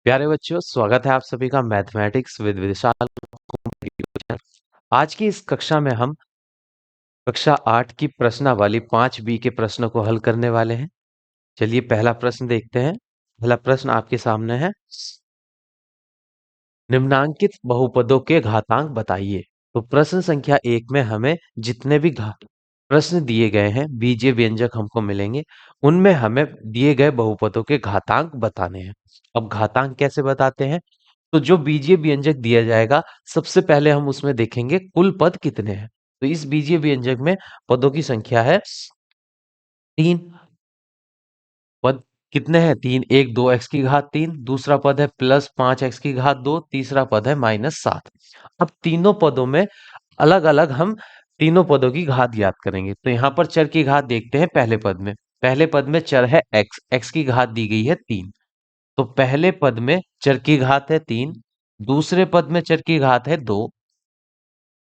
प्यारे बच्चों, स्वागत है आप सभी का मैथमेटिक्स विद विशाल। आज की इस कक्षा में हम कक्षा 8 की प्रश्नावली 5 बी के प्रश्नों को हल करने वाले हैं। चलिए पहला प्रश्न देखते हैं। पहला प्रश्न आपके सामने है, निम्नांकित बहुपदों के घातांक बताइए। तो प्रश्न संख्या 1 में हमें जितने भी प्रश्न दिए गए हैं, बीजीय व्यंजक हमको मिलेंगे, उनमें हमें दिए गए बहुपदों के घातांक बताने हैं। अब घातांक कैसे बताते हैं? तो जो बीजीय व्यंजक दिया जाएगा, सबसे पहले हम उसमें देखेंगे कुल पद कितने हैं। तो इस बीजीय व्यंजक में पदों की संख्या है 3। पद कितने हैं? 3। एक 2x की घात 3, दूसरा पद है +5x की घात 2, तीसरा पद है -7। अब तीनों पदों में अलग अलग हम तीनों पदों की घात ज्ञात करेंगे। तो यहाँ पर चर की घात देखते हैं। पहले पद में चर है x की घात दी गई है 3। तो पहले पद में चर की घात है 3, दूसरे पद में चर की घात है 2,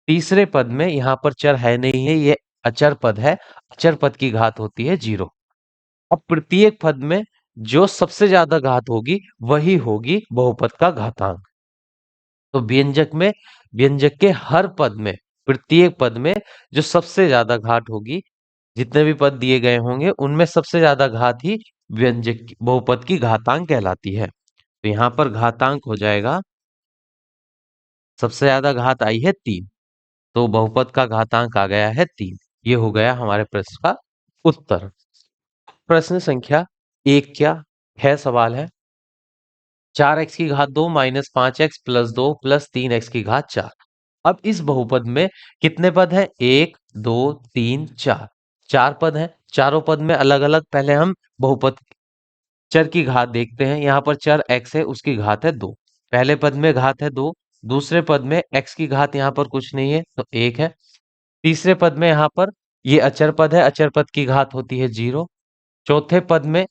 तीसरे पद में यहाँ पर चर है नहीं है, ये अचर पद है। अचर पद की घात होती है 0। अब प्रत्येक पद में जो सबसे ज्यादा घात होगी वही होगी बहुपद का घातांक। तो व्यंजक के हर पद में, प्रत्येक पद में जो सबसे ज्यादा घात होगी, जितने भी पद दिए गए होंगे उनमें सबसे ज्यादा घात ही व्यंजक बहुपद की घातांक कहलाती है। तो यहाँ पर घातांक हो जाएगा, सबसे ज्यादा घात आई है 3, तो बहुपद का घातांक आ गया है 3। ये हो गया हमारे प्रश्न का उत्तर। प्रश्न संख्या 1 क्या है? सवाल है, 4x की घात 2 -5x +2 +3x की घात 4। अब इस बहुपद में कितने पद हैं? 1 2 3 4। 4 पद हैं। चारों पद में अलग अलग पहले हम बहुपद चर की घात देखते हैं। यहाँ पर चर x है, उसकी घात है 2। पहले पद में घात है 2, दूसरे पद में x की घात यहाँ पर कुछ नहीं है तो 1 है। तीसरे पद में यहाँ पर ये अचर पद है, अचर पद की घात होती है 0। चौथे पद में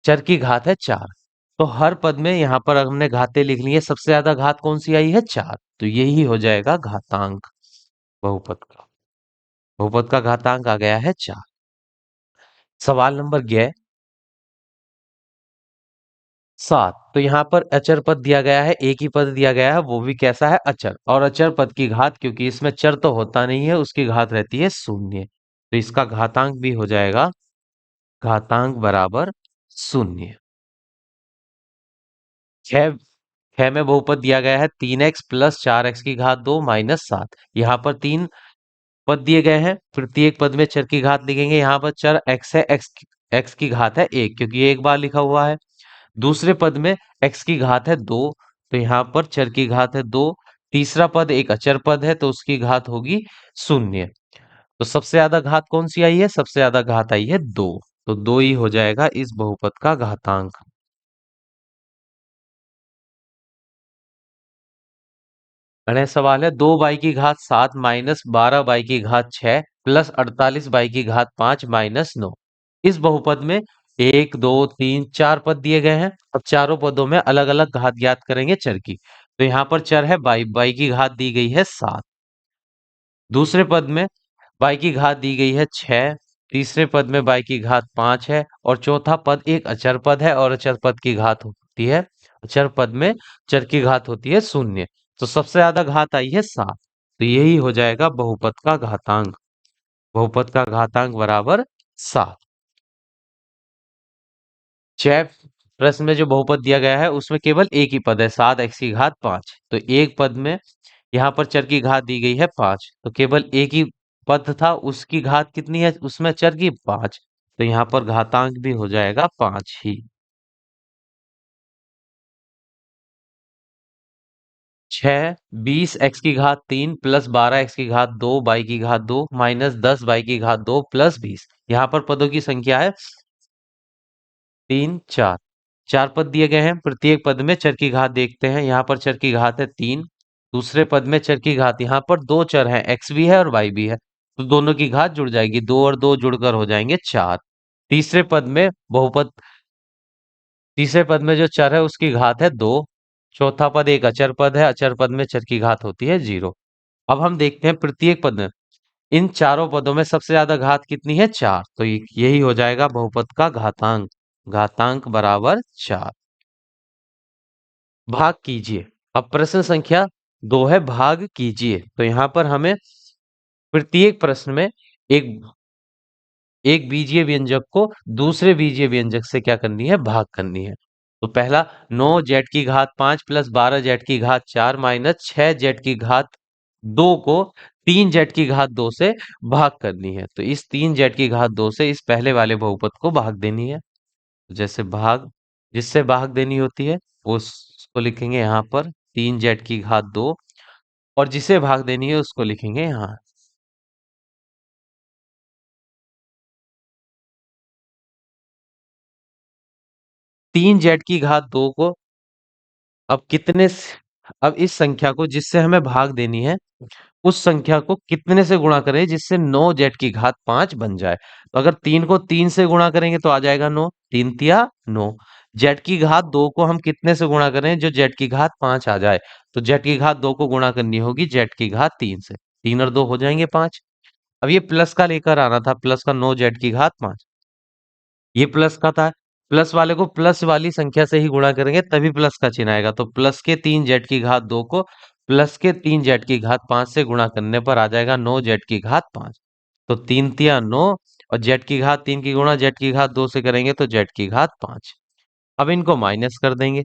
चर की घात है 4। तो हर पद में यहाँ पर हमने घातें लिख ली है, सबसे ज्यादा घात कौन सी आई है? 4। तो यही हो जाएगा घातांक बहुपद का। बहुपद का घातांक आ गया है 4। सवाल नंबर 7। तो यहाँ पर अचर पद दिया गया है, एक ही पद दिया गया है, वो भी कैसा है? अचर। और अचर पद की घात, क्योंकि इसमें चर तो होता नहीं है, उसकी घात रहती है 0। तो इसका घातांक भी हो जाएगा घातांक बराबर 0। छह छह में बहुपद दिया गया है 3x + 4x की घात 2 -7। यहाँ पर 3 पद दिए गए हैं, प्रत्येक पद में चर की घात लिखेंगे। यहाँ पर चर x है, x की घात है 1, क्योंकि ये एक बार लिखा हुआ है। दूसरे पद में x की घात है 2, तो यहाँ पर चर की घात है 2। तीसरा पद एक अचर पद है, तो उसकी घात होगी 0। तो सबसे ज्यादा घात कौन सी आई है? सबसे ज्यादा घात आई है 2। तो 2 ही हो जाएगा इस बहुपद का घातांक। अगला सवाल है, 2 बाई की घात 7 -12 बाई की घात 6 +48 बाई की घात 5 -9। इस बहुपद में 1 2 3 4 पद दिए गए हैं। अब चारों पदों में अलग अलग घात ज्ञात करेंगे चर की। तो यहाँ पर चर है बाई, बाई की घात दी गई है 7। दूसरे पद में बाई की घात दी गई है 6। तीसरे पद में बाई की घात 5 है, और चौथा पद एक अचर पद है, और अचर पद की घात होती है, अचर पद में चर की घात होती है 0। तो सबसे ज्यादा घात आई है 7। तो यही हो जाएगा बहुपद का घातांक। बहुपद का घातांक बराबर 7। छह प्रश्न में जो बहुपद दिया गया है उसमें केवल एक ही पद है, 7x की घात 5। तो एक पद में यहाँ पर चर की घात दी गई है 5, तो केवल एक ही पद था, उसकी घात कितनी है? उसमें चर की 5। तो यहाँ पर घातांक भी हो जाएगा 5 ही। 6 20x की घात 3 +12x की घात 2 बाई की घात 2 -10 बाई की घात 2 +20। यहाँ पर पदों की संख्या है 3 4। 4 पद दिए गए हैं, प्रत्येक पद में चर की घात देखते हैं। यहाँ पर चर की घात है 3। दूसरे पद में चर की घात, यहाँ पर दो चर हैं, x भी है और y भी है, तो दोनों की घात जुड़ जाएगी, 2 और 2 जुड़कर हो जाएंगे 4। तीसरे पद में बहुपद तीसरे पद में जो चर है उसकी घात है 2। चौथा पद एक अचर पद है, अचर पद में चर की घात होती है 0। अब हम देखते हैं प्रत्येक पद में, इन चारों पदों में सबसे ज्यादा घात कितनी है? 4। तो यही हो जाएगा बहुपद का घातांक। घातांक बराबर 4। भाग कीजिए। अब प्रश्न संख्या 2 है भाग कीजिए। तो यहाँ पर हमें प्रत्येक प्रश्न में एक एक बीजीय व्यंजक को दूसरे बीजीय व्यंजक से क्या करनी है, भाग करनी है। तो पहला 9 जेड की घात 5 प्लस 12 जेड की घात 4 माइनस 6 जेड की घात 2 को 3 जेड की घात 2 से भाग करनी है। तो इस 3 जेड की घात 2 से इस पहले वाले बहुपद को भाग देनी है। जैसे भाग, जिससे भाग देनी होती है उसको लिखेंगे यहाँ पर 3 जेड की घात 2, और जिसे भाग देनी है उसको लिखेंगे यहाँ 3 जेड की घात 2 को अब अब इस संख्या को जिससे हमें भाग देनी है उस संख्या को कितने से गुणा करें जिससे 9 जेड की घात 5 बन जाए। तो अगर 3 को 3 से गुणा करेंगे तो आ जाएगा 9, 3 तिया 9। जेड की घात 2 को हम कितने से गुणा करें जो जेड की घात 5 आ जाए। तो जेड की घात 2 को गुणा करनी होगी जेड की घात 3 से, 3 और 2 हो जाएंगे 5। अब ये प्लस का लेकर आना था, प्लस का 9 जेड की घात 5, ये प्लस का था। प्लस वाले को प्लस वाली संख्या से ही गुणा करेंगे तभी प्लस का चिन्ह आएगा। तो प्लस के 3 जेड की घात 2 को प्लस के 3 जेड की घात 5 से गुणा करने पर आ जाएगा 9 जेड की घात 5। तो 3 तिया 9, और जेड की घात 3 की गुणा जेड की घात 2 से करेंगे तो जेड की घात 5। अब इनको माइनस कर देंगे।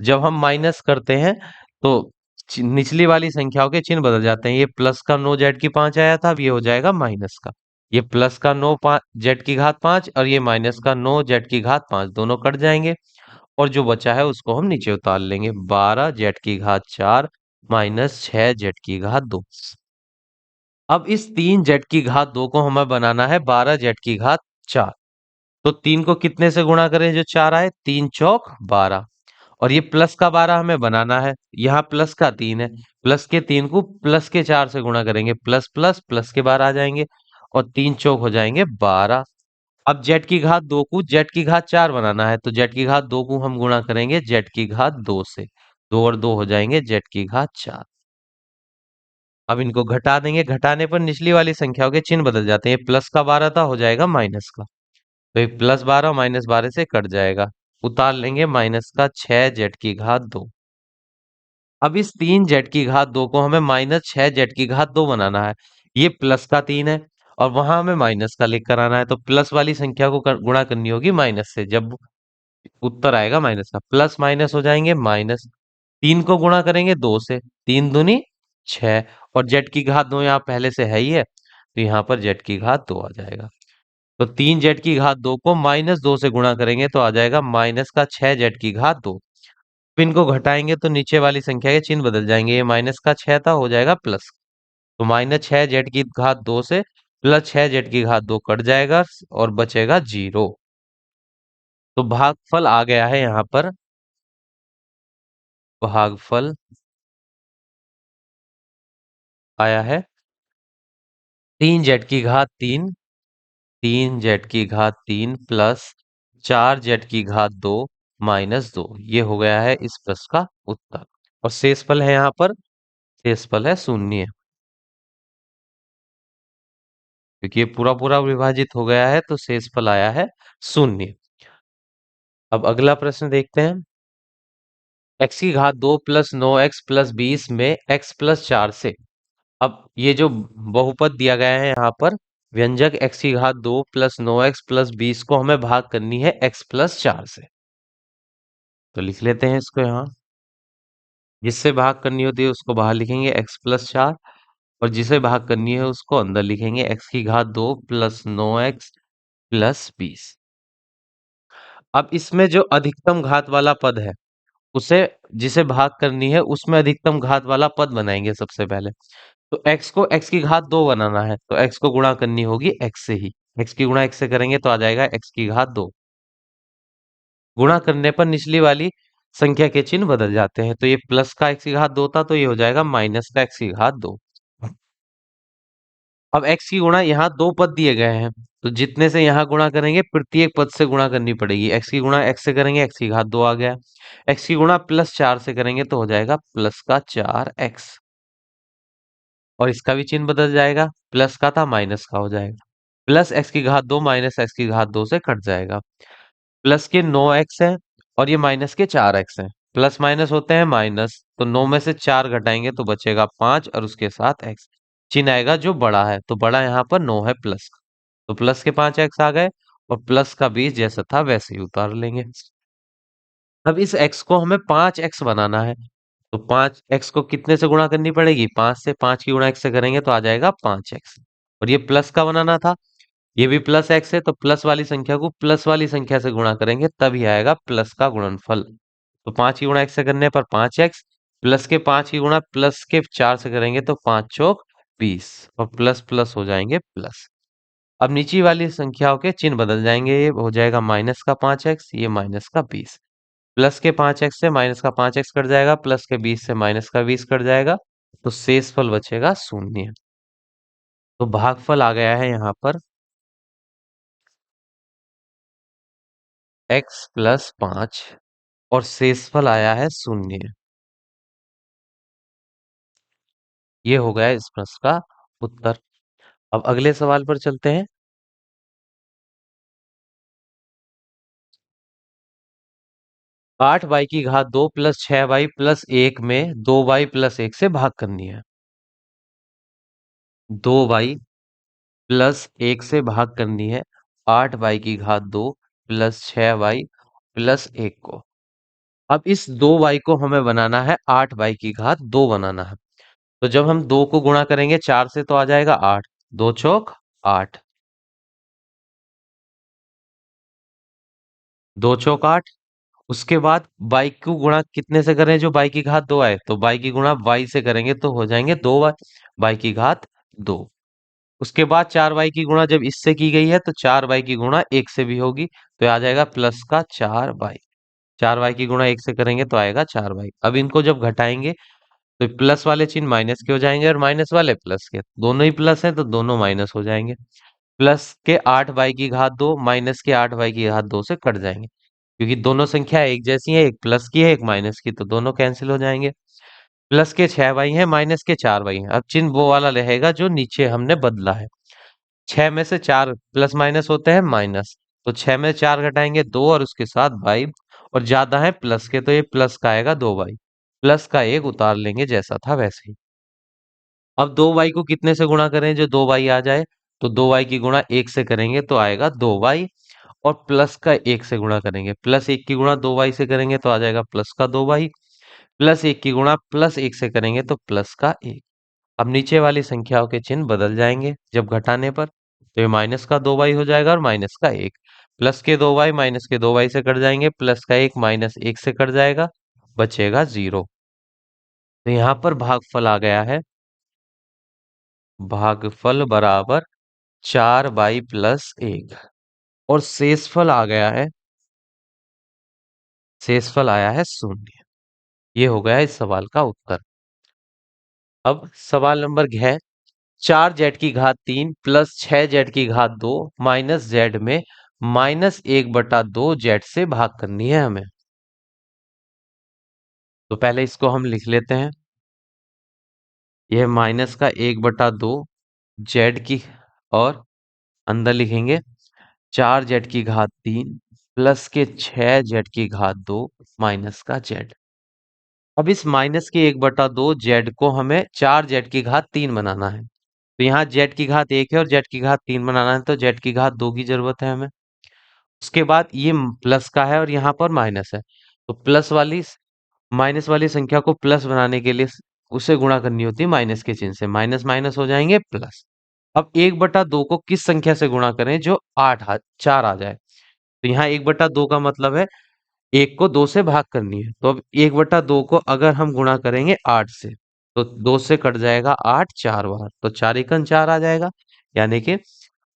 जब हम माइनस करते हैं तो निचली वाली संख्याओं के चिन्ह बदल जाते हैं। ये प्लस का 9 जेड की 5 आया था, अब ये हो जाएगा माइनस का। ये प्लस का 9 जेड की घात 5 और ये माइनस का 9 जेड की घात 5 दोनों कट जाएंगे, और जो बचा है उसको हम नीचे उतार लेंगे। 12 जेड की घात 4 माइनस 6 जेड की घात 2। अब इस 3 जेड की घात 2 को हमें बनाना है 12 जेड की घात 4। तो 3 को कितने से गुणा करें जो 4 आए, 3 चौक 12, और ये प्लस का 12 हमें बनाना है, यहाँ प्लस का 3 है। प्लस के 3 को प्लस के 4 से गुणा करेंगे, प्लस प्लस प्लस के 12 आ जाएंगे, और 3 चौक हो जाएंगे 12। अब जेड की घात 2 को जेड की घात 4 बनाना है, तो जेड की घात 2 को हम गुणा करेंगे जेड की घात 2 से, 2 और 2 हो जाएंगे जेड की घात 4। अब इनको घटा देंगे, घटाने पर निचली वाली संख्याओं के चिन्ह बदल जाते हैं। प्लस का 12 था, हो जाएगा माइनस का। तो ये प्लस 12 माइनस 12 से कट जाएगा, उतार लेंगे माइनस का 6 जेड की घात 2। अब इस 3 जेड की घात 2 को हमें माइनस 6 जेड की घात 2 बनाना है। ये प्लस का 3 है और वहां हमें माइनस का लेकर आना है, तो प्लस वाली संख्या को गुणा करनी होगी माइनस से, जब उत्तर आएगा माइनस का। प्लस माइनस हो जाएंगे माइनस, 3 को गुणा करेंगे 2 से, 3 दूनी 6, और जेड की घात 2 यहाँ पहले से है ही है, तो यहाँ पर जेड की घात 2 आ जाएगा। तो 3 जेड की घात 2 को माइनस 2 से गुणा करेंगे तो आ जाएगा माइनस का 6 जेड की घात 2। फिर इनको घटाएंगे तो नीचे वाली संख्या के चिन्ह बदल जाएंगे, ये माइनस का 6 था, हो जाएगा प्लस। तो माइनस 6 जेड की घात 2 से प्लस 6 जेड की घात 2 कट जाएगा और बचेगा 0। तो भागफल आ गया है यहाँ पर, भागफल आया है 3 जेड की घात 3, 3 जेड की घात 3 प्लस 4 जेड की घात 2 माइनस 2। ये हो गया है इस प्रश्न का उत्तर। और शेषफल है यहाँ पर, शेषफल है शून्य, क्योंकि ये पूरा पूरा विभाजित हो गया है तो शेषफल आया है शून्य। अब अगला प्रश्न देखते हैं। एक्स की घात 2 प्लस 9 एक्स प्लस 20 में एक्स प्लस 4 से, अब ये जो बहुपद दिया गया है यहाँ पर, व्यंजक एक्स की घात 2 प्लस 9 एक्स प्लस 20 को हमें भाग करनी है एक्स प्लस 4 से। तो लिख लेते हैं इसको यहाँ, जिससे भाग करनी होती है उसको बाहर लिखेंगे एक्स प्लस 4, और जिसे भाग करनी है उसको अंदर लिखेंगे एक्स की घात 2 प्लस 9 एक्स प्लस 20। अब इसमें जो अधिकतम घात वाला पद है उसे, जिसे भाग करनी है उसमें अधिकतम घात वाला पद बनाएंगे सबसे पहले। तो x को x की घात 2 बनाना है तो x को गुणा करनी होगी x से ही, x की गुणा x से करेंगे तो आ जाएगा x की घात 2। गुणा करने पर निचली वाली संख्या के चिन्ह बदल जाते हैं, तो ये प्लस का x की घात 2 था तो ये हो जाएगा माइनस का x की घात 2। अब x की गुणा, यहाँ दो पद दिए गए हैं तो जितने से यहाँ गुणा करेंगे प्रत्येक पद से गुणा करनी पड़ेगी। x की गुणा x से करेंगे x की घात 2 आ गया, x की गुणा प्लस 4 से करेंगे तो हो जाएगा प्लस का 4x, और इसका भी चिन्ह बदल जाएगा, प्लस का था माइनस का हो जाएगा। प्लस एक्स की घात 2 माइनस एक्स की घात 2 से कट जाएगा। प्लस के 9 एक्स है और ये माइनस के 4 एक्स है, प्लस माइनस होते हैं माइनस, तो 9 में से 4 घटाएंगे तो बचेगा 5 और उसके साथ x। चिन्ह आएगा जो बड़ा है, तो बड़ा यहाँ पर 9 है प्लस का, तो प्लस के 5x आ गए और प्लस का 20 जैसा था वैसे ही उतार लेंगे। अब इस x को हमें 5x बनाना है, तो 5x को कितने से गुणा करनी पड़ेगी, 5 से, 5 की गुणा x से करेंगे तो आ जाएगा 5x। और ये प्लस का बनाना था, ये भी प्लस x है, तो प्लस वाली संख्या को प्लस वाली संख्या से गुणा करेंगे तभी आएगा प्लस का गुणनफल। तो 5 की गुणा x से करने पर 5x, प्लस के 5 की गुणा प्लस के 4 से करेंगे तो 5 चौक 20 और प्लस प्लस हो जाएंगे प्लस। अब नीचे वाली संख्याओं के चिन्ह बदल जाएंगे, ये हो जाएगा माइनस का 5x, ये माइनस का 20। प्लस के 5x से माइनस का 5x कट जाएगा, प्लस के 20 से माइनस का 20 कट जाएगा, तो शेषफल बचेगा 0। तो भागफल आ गया है यहाँ पर x प्लस 5 और शेषफल आया है 0। ये हो गया इस प्रश्न का उत्तर। अब अगले सवाल पर चलते हैं। 8y की घात 2 प्लस 6y प्लस 1 में 2y प्लस 1 से भाग करनी है। 2y प्लस 1 से भाग करनी है 8y की घात 2 प्लस 6y प्लस 1 को। अब इस 2y को हमें बनाना है 8y की घात 2 बनाना है। तो जब हम 2 को गुणा करेंगे 4 से तो आ जाएगा 8, 2 चौक 8, 2 चौक 8। उसके बाद y को गुणा कितने से करें, जो y की घात 2 आए, तो y की गुणा y से करेंगे तो हो जाएंगे 2y, y की घात 2। उसके बाद 4y की गुणा जब इससे की गई है तो 4y की गुणा 1 से भी होगी, तो आ जाएगा प्लस का 4y। 4y की गुणा 1 से करेंगे तो आएगा 4y। अब इनको जब घटाएंगे तो प्लस वाले चिन्ह माइनस के हो जाएंगे और माइनस वाले प्लस के, दोनों ही प्लस हैं तो दोनों माइनस हो जाएंगे। प्लस के 8y की घात 2 माइनस के 8y की घात 2 से कट जाएंगे, क्योंकि दोनों संख्या एक जैसी है, एक प्लस की है एक माइनस की, तो दोनों कैंसिल हो जाएंगे। प्लस के 6y है माइनस के 4y है, अब चिन्ह वो वाला रहेगा जो नीचे हमने बदला है। 6 में से 4 प्लस माइनस होते हैं माइनस, तो 6 में 4 घटाएंगे 2 और उसके साथ y, और ज्यादा है प्लस के तो ये प्लस का आएगा 2y, प्लस का 1 उतार लेंगे जैसा था वैसे ही। अब 2y को कितने से गुणा करें जो 2y आ जाए, तो 2y की गुणा 1 से करेंगे तो आएगा 2y, और प्लस का 1 से गुणा करेंगे, प्लस 1 की गुणा 2y से करेंगे तो आ जाएगा प्लस का 2y, प्लस 1 की गुणा प्लस 1 से करेंगे तो प्लस का 1। अब नीचे वाली संख्याओं के चिन्ह बदल जाएंगे जब घटाने पर, तो ये माइनस का 2y हो जाएगा और माइनस का 1, प्लस के 2y माइनस के 2y से कट जाएंगे, प्लस का 1 माइनस 1 से कट जाएगा, बचेगा 0। तो यहाँ पर भागफल आ गया है, भागफल बराबर 4y प्लस 1, और शेषफल आ गया है, शेषफल आया है 0। ये हो गया इस सवाल का उत्तर। अब सवाल नंबर है, 4z की घात 3 प्लस 6z की घात 2 माइनस z में माइनस 1/2 z से भाग करनी है हमें। तो पहले इसको हम लिख लेते हैं, यह माइनस का 1/2 z की, और अंदर लिखेंगे 4z की घात 3 प्लस के 6z की घात 2 माइनस का z। अब इस माइनस के 1/2 z को हमें 4z की घात 3 बनाना है, तो यहाँ z की घात 1 है और z की घात 3 बनाना है, तो z की घात 2 की जरूरत है हमें। उसके बाद ये प्लस का है और यहाँ पर माइनस है, तो प्लस वाली माइनस वाली संख्या को प्लस बनाने के लिए उसे गुणा करनी होती है माइनस के चिन्ह से, माइनस माइनस हो जाएंगे प्लस। अब 1/2 को किस संख्या से गुणा करें जो 4 आ जाए, तो यहाँ 1/2 का मतलब है 1 को 2 से भाग करनी है, तो अब 1/2 को अगर हम गुणा करेंगे 8 से, तो 2 से कट जाएगा 8 4 बार, तो 4 एकन 4 आ जाएगा, यानी कि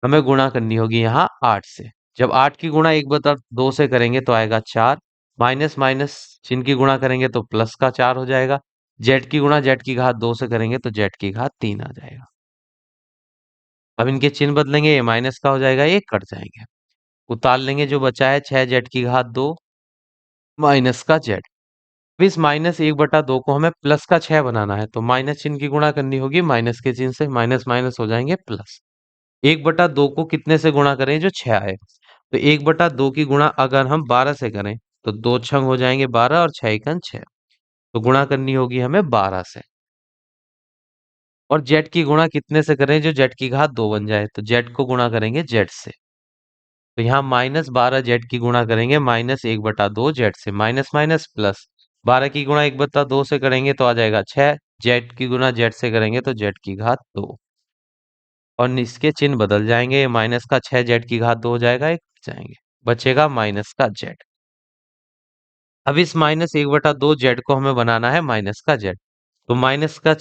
हमें गुणा करनी होगी यहाँ 8 से। जब 8 की गुणा 1/2 से करेंगे तो आएगा 4, माइनस माइनस चिन्ह की गुणा करेंगे तो प्लस का 4 हो जाएगा, जेड की गुणा जेड की घात 2 से करेंगे तो जेड की घात 3 आ जाएगा। अब इनके चिन्ह बदलेंगे, ये माइनस का हो जाएगा, ये कट जाएंगे, उतार लेंगे, जो बचा है 6 जेड की घात 2 माइनस का जेड। अब इस माइनस 1/2 को हमें प्लस का 6 बनाना है, तो माइनस चिन्ह की गुणा करनी होगी माइनस के चिन्ह से, माइनस माइनस हो जाएंगे प्लस। 1/2 को कितने से गुणा करें जो 6 आए, तो 1/2 की गुणा अगर हम 12 से करें तो 2 छंग हो जाएंगे 12 और 6 एकन 6। तो गुणा करनी होगी हमें 12 से। और जेड की गुणा कितने से करें जो जेड की घात 2 बन जाए, तो जेड को गुणा करेंगे जेड से। तो यहाँ -12 जेड की गुणा करेंगे -1/2 जेड से, माइनस माइनस प्लस। 12 की गुणा 1/2 से करेंगे तो आ जाएगा 6। जेड की गुणा जेड से करेंगे तो जेड की घात 2। और इसके चिन्ह बदल जाएंगे, माइनस का 6 जेड की घात 2 हो जाएगा, एक जाएंगे, बचेगा माइनस का जेड। अब इस -1/2 जेड को हमें बनाना है माइनस का जेड। तो माइनस का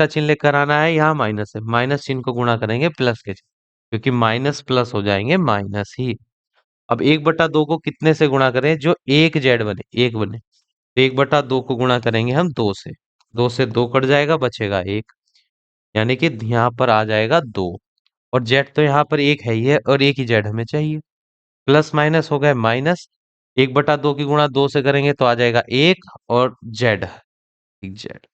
चिन्ह लेकर आना है, यहाँ माइनस है, माइनस चिन्ह को गुणा करेंगे प्लस के चिन्ह, क्योंकि माइनस प्लस हो जाएंगे माइनस ही। अब 1/2 को कितने से गुणा करें जो एक जेड बने, एक बने, तो 1/2 को गुणा करेंगे हम 2 से। 2 से 2 कट जाएगा, बचेगा एक, यानी कि यहाँ पर आ जाएगा 2। और जेड तो यहाँ पर एक है ही है, और एक ही जेड हमें चाहिए। प्लस माइनस हो गए माइनस, 1/2 की गुणा 2 से करेंगे तो आ जाएगा एक, और जेड, एक जेड।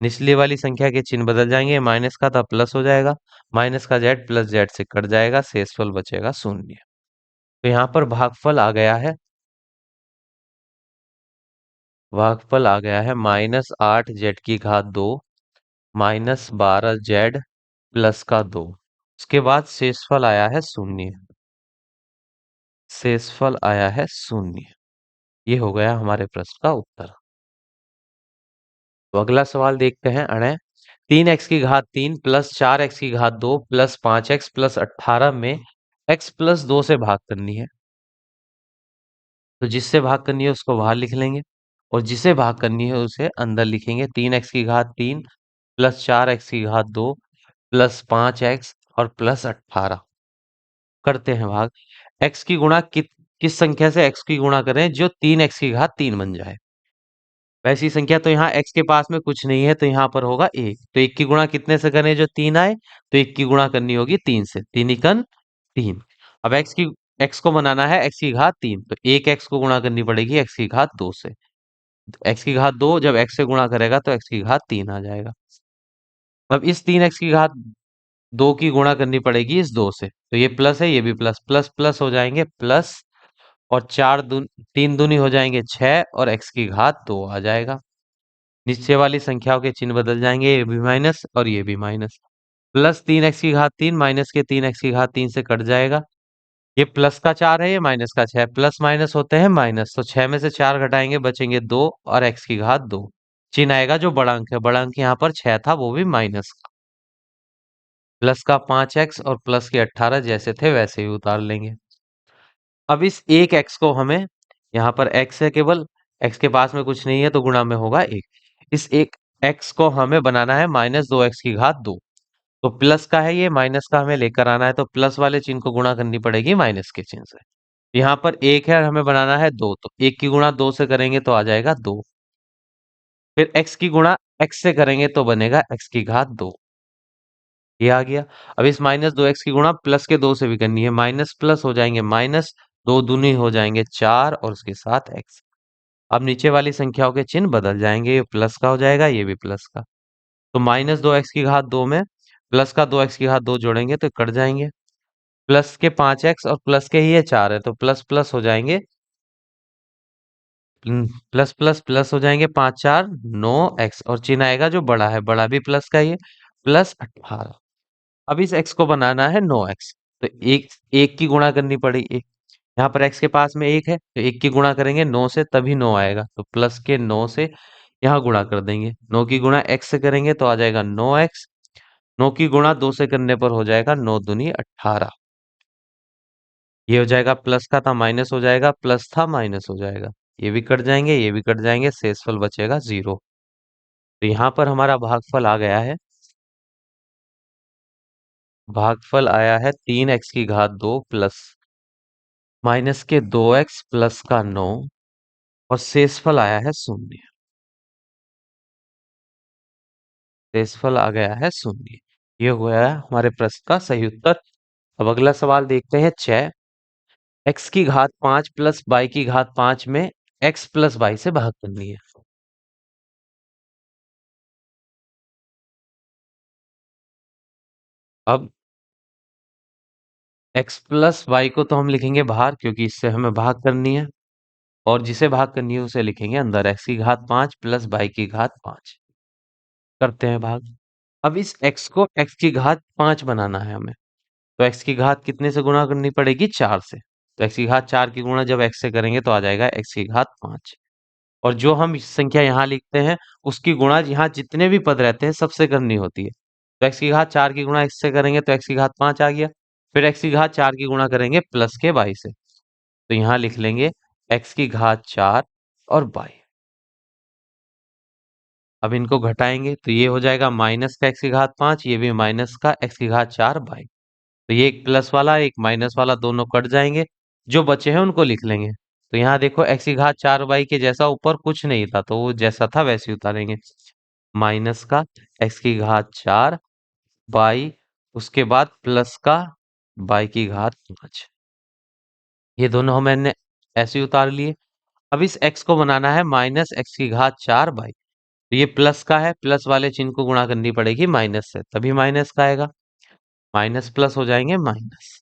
निचले वाली संख्या के चिन्ह बदल जाएंगे, माइनस का था प्लस हो जाएगा, माइनस का जेड प्लस जेड से कट जाएगा, शेषफल बचेगा शून्य। तो यहाँ पर भागफल आ गया है, भागफल आ गया है -8 जेड की घात 2 -12 जेड प्लस का 2। उसके बाद शेषफल आया है शून्य, शेषफल आया है शून्य। ये हो गया हमारे प्रश्न का उत्तर। तो अगला सवाल देखते हैं। अणे 3x की घात 3 प्लस 4x की घात 2 प्लस 5x प्लस 18 में x प्लस 2 से भाग करनी है। तो जिससे भाग करनी है उसको बाहर लिख लेंगे, और जिसे भाग करनी है उसे अंदर लिखेंगे। 3x की घात 3 प्लस 4x की घात 2 प्लस 5x और प्लस 18। करते हैं भाग। x की गुणा किस संख्या से x की गुणा करें जो 3x की घात 3 बन जाए। वैसी संख्या तो यहाँ x के पास में कुछ नहीं है, तो यहाँ पर होगा 1। तो 1 की गुणा कितने से करें जो 3 आए, तो 1 की गुणा करनी होगी 3 से, 3 एकन 3। अब x को बनाना है x की घात 3, तो 1x को गुणा करनी पड़ेगी x की घात 2 से। x की घात 2 जब x से गुणा करेगा तो x की घात 3 आ जाएगा। अब इस 3x की घात 2 की गुणा करनी पड़ेगी इस 2 से, तो ये प्लस है, ये भी प्लस, प्लस प्लस हो जाएंगे प्लस, और 3 दूनी हो जाएंगे 6, और x की घात 2 आ जाएगा। नीचे वाली संख्याओं के चिन्ह बदल जाएंगे, ये भी माइनस और ये भी माइनस। प्लस 3x की घात 3 माइनस के 3x की घात 3 से कट जाएगा। ये प्लस का 4 है, ये माइनस का 6, प्लस माइनस होते हैं माइनस, तो 6 में से 4 घटाएंगे बचेंगे 2, और x की घात 2। चिन्ह आएगा जो बड़ा अंक है, बड़ा अंक यहाँ पर 6 था, वो भी माइनस का। प्लस का 5x और प्लस के 18 जैसे थे वैसे ही उतार लेंगे। अब इस एक x को हमें, यहाँ पर x है केवल, x के पास में कुछ नहीं है तो गुणा में होगा 1। इस एक x को हमें बनाना है -2x की घात 2। तो प्लस का है, ये माइनस का हमें लेकर आना है, तो प्लस वाले चिन्ह को गुणा करनी पड़ेगी माइनस के चिन्ह से। यहाँ पर 1 है और हमें बनाना है 2, तो 1 की गुणा 2 से करेंगे तो आ जाएगा 2। फिर x की गुणा x से करेंगे तो बनेगा x की घात 2। ये आ गया। अब इस -2x की गुणा प्लस के 2 से भी करनी है, माइनस प्लस हो जाएंगे माइनस, 2 दूनी हो जाएंगे 4 और उसके साथ x। अब नीचे वाली संख्याओं के चिन्ह बदल जाएंगे, ये प्लस का हो जाएगा, ये भी प्लस का। तो -2x की घात 2 में प्लस का 2x की घात 2 जोड़ेंगे तो कट जाएंगे। प्लस के 5x और प्लस के ही ये 4 है, तो प्लस प्लस हो जाएंगे, प्लस प्लस प्लस हो जाएंगे, 5 4 9x, और चिन्ह आएगा जो बड़ा है, बड़ा भी प्लस का ही है, प्लस 18। अब इस x को बनाना है 9x, तो एक एक की गुणा करनी पड़ेगी। यहाँ पर x के पास में 1 है, तो 1 की गुणा करेंगे 9 से तभी 9 आएगा, तो प्लस के 9 से यहाँ गुणा कर देंगे। 9 की गुणा x से करेंगे तो आ जाएगा 9x, 9 की गुणा 2 से करने पर हो जाएगा 9 दूनी 18। ये हो जाएगा, प्लस का था माइनस हो जाएगा, प्लस था माइनस हो जाएगा, ये भी कट जाएंगे, ये भी कट जाएंगे, शेषफल बचेगा 0। तो यहाँ पर हमारा भागफल आ गया है, भागफल आया है 3x की घात 2 प्लस माइनस के 2x प्लस का 9, और शेषफल आया है 0। शेषफल आ गया है 0। ये हो गया है हमारे प्रश्न का सही उत्तर। अब अगला सवाल देखते हैं। 6 x की घात 5 प्लस y की घात 5 में x प्लस y से भाग करनी है। अब x प्लस y को तो हम लिखेंगे बाहर, क्योंकि इससे हमें भाग करनी है। और जिसे भाग करनी है उसे लिखेंगे अंदर, x की घात 5 प्लस y की घात 5। करते हैं भाग। अब इस x को x की घात 5 बनाना है हमें, तो x की घात कितने से गुणा करनी पड़ेगी? 4 से। तो x की घात 4 की गुणा जब x से करेंगे तो आ जाएगा x की घात 5। और जो हम संख्या यहाँ लिखते हैं उसकी गुणा यहाँ जितने भी पद रहते हैं सबसे करनी होती है। तो x की घात 4 की गुणा x से करेंगे तो x की घात 5 आ गया। फिर x की घात 4 की गुणा करेंगे प्लस के y से, तो यहाँ लिख लेंगे x की घात 4 और y। अब इनको घटाएंगे तो ये हो जाएगा माइनस का x की घात 5, ये भी माइनस का x की घात 4 y। तो ये एक प्लस वाला एक माइनस वाला दोनों कट जाएंगे, जो बचे हैं उनको लिख लेंगे। तो यहाँ देखो x की घात 4 y के जैसा ऊपर कुछ नहीं था, तो वो जैसा था वैसे ही उतारेंगे। माइनस का x की घात 4 y, उसके बाद प्लस का y की घात 5। ये दोनों मैंने ऐसे ही उतार लिए। अब इस x को बनाना है माइनस x की घात 4 y। तो ये प्लस का है, प्लस वाले चिन्ह को गुणा करनी पड़ेगी माइनस से, तभी माइनस का आएगा। माइनस प्लस हो जाएंगे माइनस।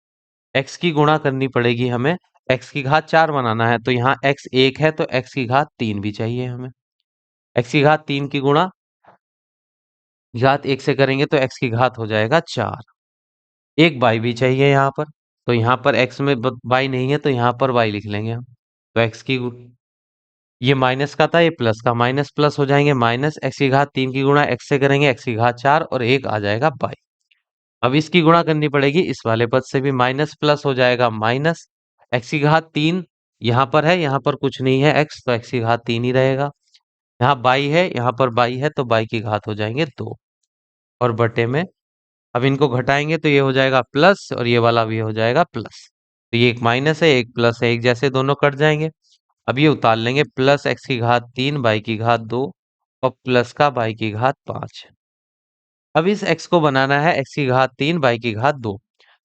x की गुणा करनी पड़ेगी हमें, x की घात 4 बनाना है तो यहाँ x 1 है तो x की घात 3 भी चाहिए हमें। x की घात 3 की गुणा घात 1 से करेंगे तो x की घात हो जाएगा 4। एक y भी चाहिए यहाँ पर, तो यहाँ पर x में y नहीं है तो यहाँ पर y लिख लेंगे हम। तो x की ये माइनस का था, ये प्लस का, माइनस प्लस हो जाएंगे माइनस। x की घात 3 की गुणा x से करेंगे x की घात 4 और एक आ जाएगा y। अब इसकी गुणा करनी पड़ेगी इस वाले पद से भी, माइनस प्लस हो जाएगा माइनस। x की घात 3 यहाँ पर है, यहाँ पर कुछ नहीं है x, तो x की घात 3 ही रहेगा। यहाँ बाई है, यहाँ पर बाई है, तो बाई की घात हो जाएंगे 2 और बटे में। अब इनको घटाएंगे तो ये हो जाएगा प्लस और ये वाला भी हो जाएगा प्लस। तो ये एक माइनस है एक प्लस है, एक जैसे दोनों कट जाएंगे। अब ये उतार लेंगे, प्लस x की घात 3 बाई की घात 2 और प्लस का बाई की घात 5। अब इस x को बनाना है x की घात 3 बाई की घात 2।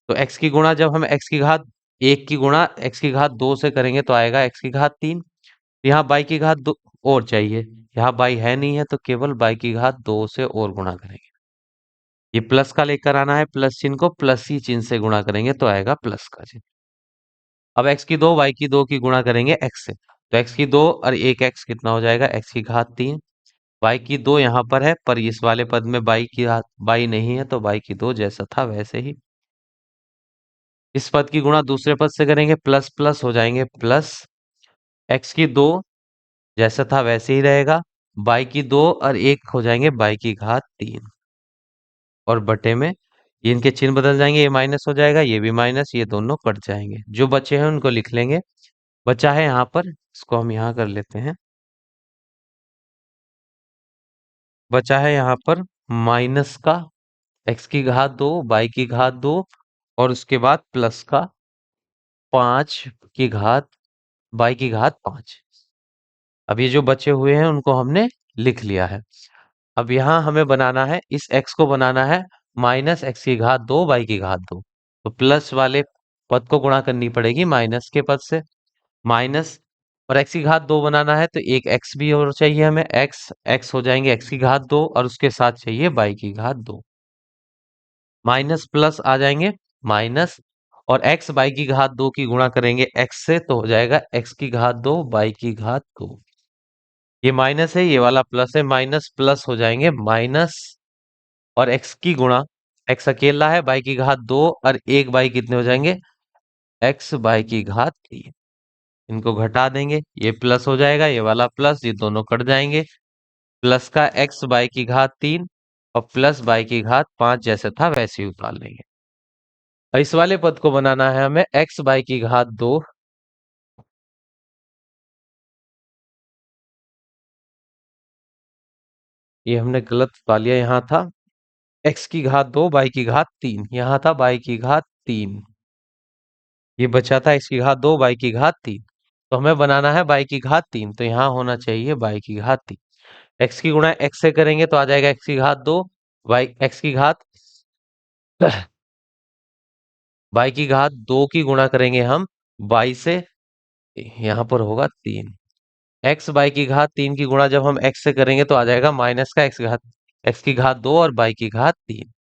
तो x की गुणा जब हम x की घात 1 की गुणा x की घात 2 से करेंगे तो आएगा x की घात 3। यहाँ बाई की घात 2 और चाहिए, यहाँ बाई है नहीं है तो केवल बाई की घात 2 से और गुणा करेंगे। ये प्लस का लेकर आना है, प्लस चिन्ह को प्लस ही चिन्ह से गुणा करेंगे तो आएगा प्लस का चिन्ह। अब x की 2 y की 2 की गुणा करेंगे x से, तो x की 2 और एक x कितना हो जाएगा? x की घात 3। y की 2 यहाँ पर है पर इस वाले पद में बाई नहीं है तो y की 2 जैसा था वैसे ही। इस पद की गुणा दूसरे पद से करेंगे, प्लस प्लस हो जाएंगे प्लस। x की 2 जैसा था वैसे ही रहेगा, y की 2 और एक हो जाएंगे y की घात 3 और बटे में ये इनके चिन्ह बदल जाएंगे, ये माइनस हो जाएगा ये भी माइनस, ये दोनों कट जाएंगे। जो बचे हैं उनको लिख लेंगे। बचा है यहाँ पर, इसको हम यहाँ कर लेते हैं। बचा है यहाँ पर माइनस का x की घात 2 y की घात 2 और उसके बाद प्लस का 5 की घात y की घात 5। अब ये जो बचे हुए हैं उनको हमने लिख लिया है। अब यहाँ हमें बनाना है, इस x को बनाना है माइनस x की घात 2 y की घात 2। तो प्लस वाले पद को गुणा करनी पड़ेगी माइनस के पद से। माइनस और x की घात 2 बनाना है तो एक x भी और चाहिए हमें, x हो जाएंगे x की घात 2 और उसके साथ चाहिए y की घात 2। माइनस प्लस आ जाएंगे माइनस और x y की घात 2 की गुणा करेंगे x से तो हो जाएगा x की घात 2 y की घात 2। ये माइनस है ये वाला प्लस है, माइनस प्लस हो जाएंगे माइनस और x की गुणा, x अकेला है y की घात 2 और एक y कितने हो जाएंगे? x y की घात 3। इनको घटा देंगे, ये प्लस हो जाएगा ये वाला प्लस, ये दोनों कट जाएंगे। प्लस का x y की घात 3 और प्लस y की घात 5 जैसे था वैसे ही उतार लेंगे। इस वाले पद को बनाना है हमें x y की घात 2। ये हमने गलत पा लिया, यहाँ था x की घात 2 y की घात 3, यहाँ था y की घात 3। ये बचा था x की घात 2 y की घात 3। तो हमें बनाना है y की घात 3, तो यहाँ होना चाहिए y की घात 3। x की गुणा x से करेंगे तो आ जाएगा x की घात 2 y x की घात y की घात 2 की गुणा करेंगे हम y से, यहाँ पर होगा 3। x y की घात 3 की गुणा जब हम x से करेंगे तो आ जाएगा माइनस का x की घात 2 और y की घात 3।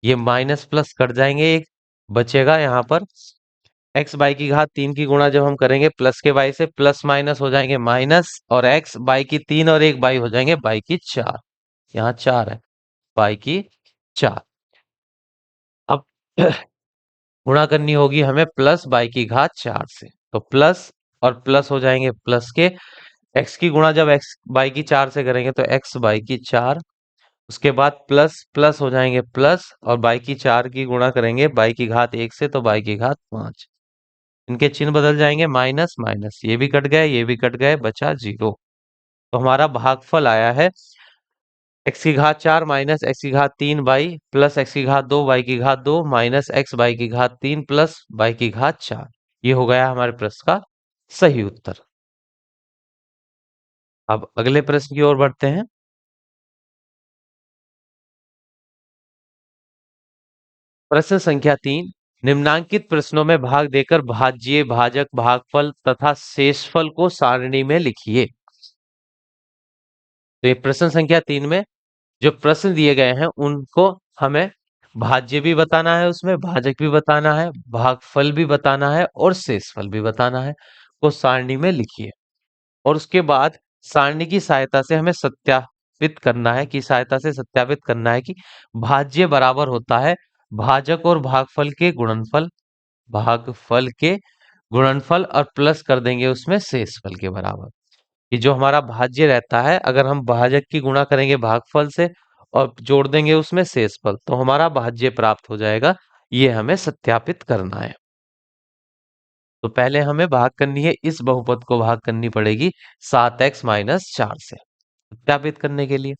ये माइनस प्लस कट जाएंगे, एक बचेगा यहाँ पर एक्स बाई की घात 3 की गुणा जब हम करेंगे प्लस के बाई से, प्लस माइनस हो जाएंगे माइनस, और एक्स बाई की 3 और एक बाई हो जाएंगे बाई की 4। यहाँ 4 है, बाई की 4। अब गुणा करनी होगी हमें प्लस बाई की घात 4 से, तो प्लस और प्लस हो जाएंगे प्लस के। एक्स की गुणा जब एक्स बाई की 4 से करेंगे तो एक्स बाई की 4, उसके बाद प्लस प्लस हो जाएंगे प्लस, और बाई की 4 की गुणा करेंगे बाई की घात 1 से तो बाई की घात 5। इनके चिन्ह बदल जाएंगे, माइनस माइनस, ये भी कट गए ये भी कट गए, बचा 0। तो हमारा भागफल आया है एक्स की घात 4 माइनस एक्स की घात 3 बाई प्लस एक्स की घात 2 बाई की घात 2 माइनस एक्स बाई की घात 3 प्लस बाई की घात 4। ये हो गया हमारे प्रश्न का सही उत्तर। अब अगले प्रश्न की ओर बढ़ते हैं। प्रश्न संख्या 3, निम्नांकित प्रश्नों में भाग देकर भाज्य, भाजक, भागफल तथा शेषफल को सारणी में लिखिए। तो ये प्रश्न संख्या 3 में जो प्रश्न दिए गए हैं उनको हमें भाज्य भी बताना है, उसमें भाजक भी बताना है, भागफल भी बताना है और शेषफल भी बताना है, को सारणी में लिखिए। और उसके बाद सारणी की सहायता से हमें सत्यापित करना है, की सहायता से सत्यापित करना है कि भाज्य बराबर होता है भाजक और भागफल के गुणनफल, भागफल के गुणनफल, और प्लस कर देंगे उसमें शेषफल के बराबर। कि जो हमारा भाज्य रहता है, अगर हम भाजक की गुणा करेंगे भागफल से और जोड़ देंगे उसमें शेषफल, तो हमारा भाज्य प्राप्त हो जाएगा। ये हमें सत्यापित करना है। तो पहले हमें भाग करनी है, इस बहुपद को भाग करनी पड़ेगी 7x-4 से सत्यापित करने के लिए।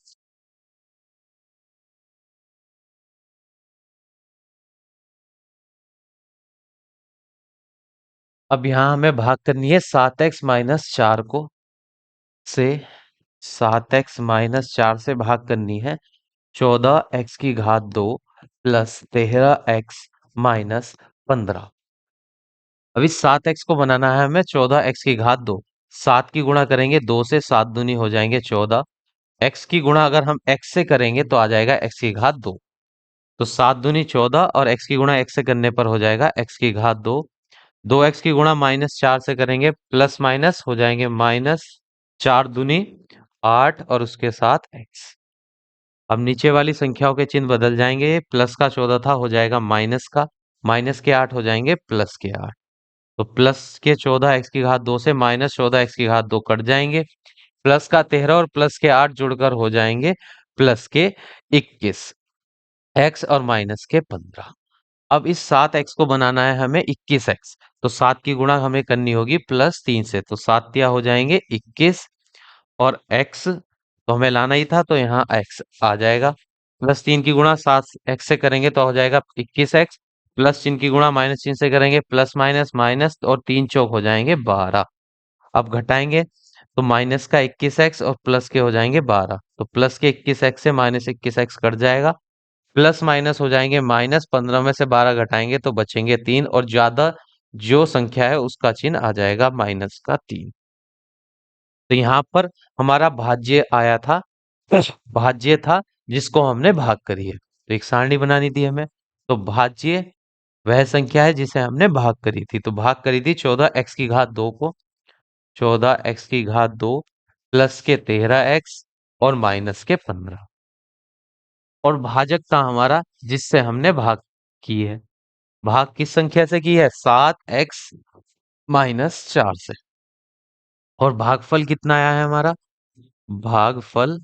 अब यहाँ हमें भाग करनी है 7x-4 को से, 7x-4 से भाग करनी है 14x की घात 2 प्लस 13x-15। अभी 7x को बनाना है हमें 14x की घात 2। 7 की गुणा करेंगे 2 से, 7 दूनी हो जाएंगे 14। x की गुणा अगर हम x से करेंगे तो आ जाएगा x की घात 2। तो 7 दूनी 14 और x की गुणा x से करने पर हो जाएगा x की घात 2। 2x की गुणा -4 से करेंगे, प्लस माइनस हो जाएंगे माइनस 4 दूनी 8 और उसके साथ x। अब नीचे वाली संख्याओं के चिन्ह बदल जाएंगे, प्लस का 14 था हो जाएगा माइनस का, माइनस के 8 हो जाएंगे प्लस के 8। तो प्लस के 14 एक्स की घात 2 से माइनस 14 एक्स की घात 2 कट जाएंगे, प्लस का 13 और प्लस के 8 जुड़कर हो जाएंगे प्लस के 21, एक्स और माइनस के 15। अब इस 7x को बनाना है हमें 21x, तो 7 की गुणा हमें करनी होगी +3 से, तो 7 तिया हो जाएंगे 21 और x तो हमें लाना ही था तो यहाँ x आ जाएगा। +3 की गुणा 7x से करेंगे तो हो जाएगा 21x, प्लस चिन्ह की गुणा माइनस चिन्ह से करेंगे प्लस माइनस माइनस, और 3 चौक हो जाएंगे 12। अब घटाएंगे तो माइनस का 21x और प्लस के हो जाएंगे 12, तो प्लस के 21x से माइनस 21x कट जाएगा, प्लस माइनस हो जाएंगे माइनस, 15 में से 12 घटाएंगे तो बचेंगे 3, और ज्यादा जो संख्या है उसका चिन्ह आ जाएगा माइनस का 3। तो यहाँ पर हमारा भाज्य आया था, भाज्य था जिसको हमने भाग करी है, तो एक सारणी बनानी थी हमें। तो भाज्य वह संख्या है जिसे हमने भाग करी थी, तो भाग करी थी 14x की घात 2 को, 14x की घात 2 प्लस के 13x और माइनस के 15। और भाजक था हमारा जिससे हमने भाग की है, भाग किस संख्या से की है, 7x-4 से। और भागफल कितना आया है हमारा, भागफल,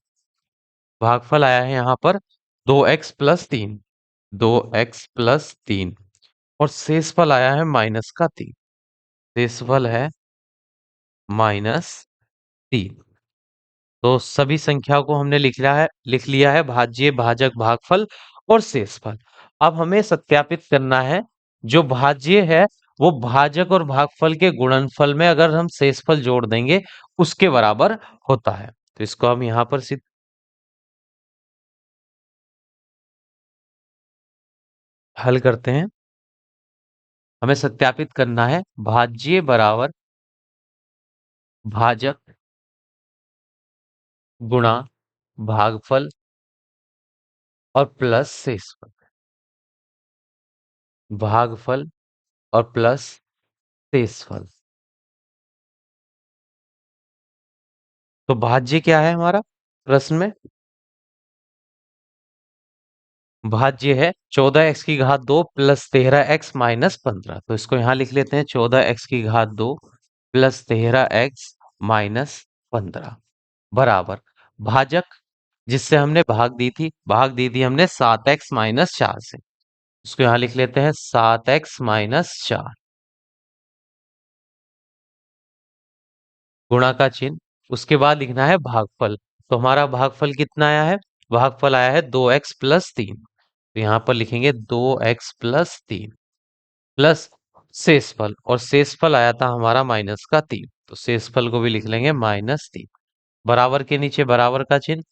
भागफल आया है यहाँ पर 2x+3, 2x+3। और शेषफल आया है -3, शेषफल है -3। तो सभी संख्याओं को हमने लिख लिया है भाज्य, भाजक, भागफल और शेषफल। अब हमें सत्यापित करना है जो भाज्य है वो भाजक और भागफल के गुणनफल में अगर हम शेषफल जोड़ देंगे उसके बराबर होता है। तो इसको हम यहाँ पर सिद्ध हल करते हैं। हमें सत्यापित करना है भाज्य बराबर भाजक गुणा भागफल और प्लस शेषफल, भागफल और प्लस शेषफल। तो भाज्य क्या है हमारा प्रश्न में? भाज्य है 14x की घात 2 प्लस 13x माइनस 15। तो इसको यहां लिख लेते हैं 14x की घात 2 प्लस 13x माइनस 15 बराबर भाजक जिससे हमने भाग दी थी हमने 7x माइनस 4 से। इसको यहां लिख लेते हैं 7x माइनस 4 गुणा का चिन्ह। उसके बाद लिखना है भागफल। तो हमारा भागफल कितना आया है? भागफल आया है 2x प्लस 3। तो यहाँ पर लिखेंगे 2x प्लस 3 प्लस शेषफल, और शेषफल आया था हमारा माइनस का 3। तो शेषफल को भी लिख लेंगे -3 बराबर के नीचे बराबर का चिन्ह।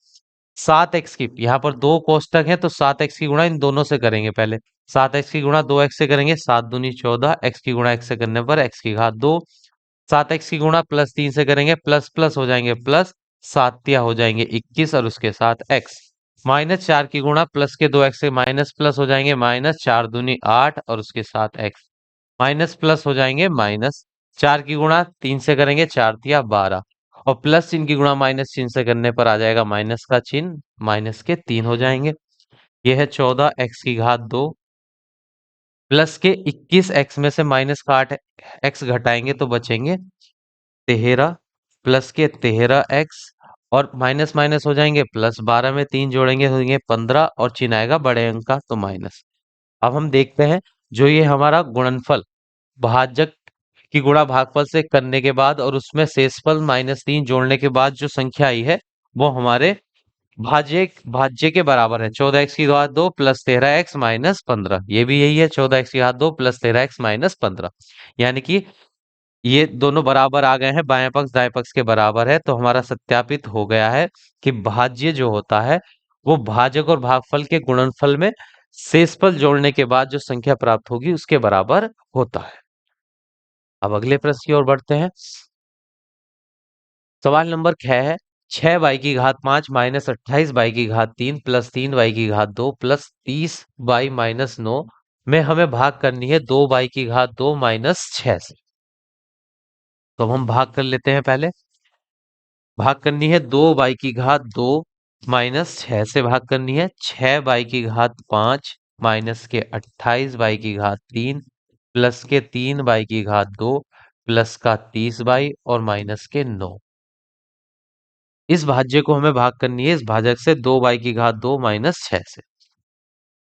7x की यहाँ पर दो कोष्टक है तो 7x की गुणा इन दोनों से करेंगे पहले। 7x की गुणा 2x से करेंगे, 7 दूनी 14, x की गुणा x से करने पर x की घात 2। 7x की गुणा प्लस 3 से करेंगे, प्लस प्लस हो जाएंगे प्लस, 7 हो जाएंगे 21 और उसके साथ x। -4 की गुणा प्लस के 2x से माइनस प्लस हो जाएंगे, -4 दूनी 8 और उसके साथ x। माइनस प्लस हो जाएंगे -4 की गुणा 3 से करेंगे, 4 तिया 12 और प्लस चिन्ह की गुणा माइनस चिन्ह से करने पर आ जाएगा माइनस का चिन्ह, माइनस के 3 हो जाएंगे। यह है 14x की घात 2 प्लस के 21x में से माइनस का 8x घटाएंगे तो बचेंगे 13 प्लस के 13x और माइनस माइनस हो जाएंगे प्लस, 12 में 3 जोड़ेंगे होंगे 15 और चिन्ह आएगा बड़े अंक का तो माइनस। अब हम देखते हैं जो ये हमारा गुणनफल भाजक की गुणा भागफल से करने के बाद और उसमें शेषफल -3 जोड़ने के बाद जो संख्या आई है वो हमारे भाज्य भाज्य के बराबर है। 14x की घात 2 प्लस 13x माइनस 15, ये भी यही है 14x की घात 2 प्लस 13x माइनस 15। यानी कि ये दोनों बराबर आ गए हैं, बाएं पक्ष दाएं पक्ष के बराबर है, तो हमारा सत्यापित हो गया है कि भाज्य जो होता है वो भाजक और भागफल के गुणनफल में शेषफल जोड़ने के बाद जो संख्या प्राप्त होगी उसके बराबर होता है। अब अगले प्रश्न की ओर बढ़ते हैं। सवाल नंबर 6 है 6y की घात 5 माइनस 28y की घात 3 प्लस 3y की घात 2 प्लस 30y माइनस 9 में हमें भाग करनी है 2y की घात 2 माइनस 6 से। तो अब हम भाग कर लेते हैं। पहले भाग करनी है 2y की घात 2 माइनस 6 से भाग करनी है 6y की घात 5 माइनस के 28y की घात 3 प्लस के 3y की घात 2 प्लस का 30y और माइनस के 9। इस भाज्य को हमें भाग करनी है इस भाजक से 2y की घात 2 माइनस 6 से।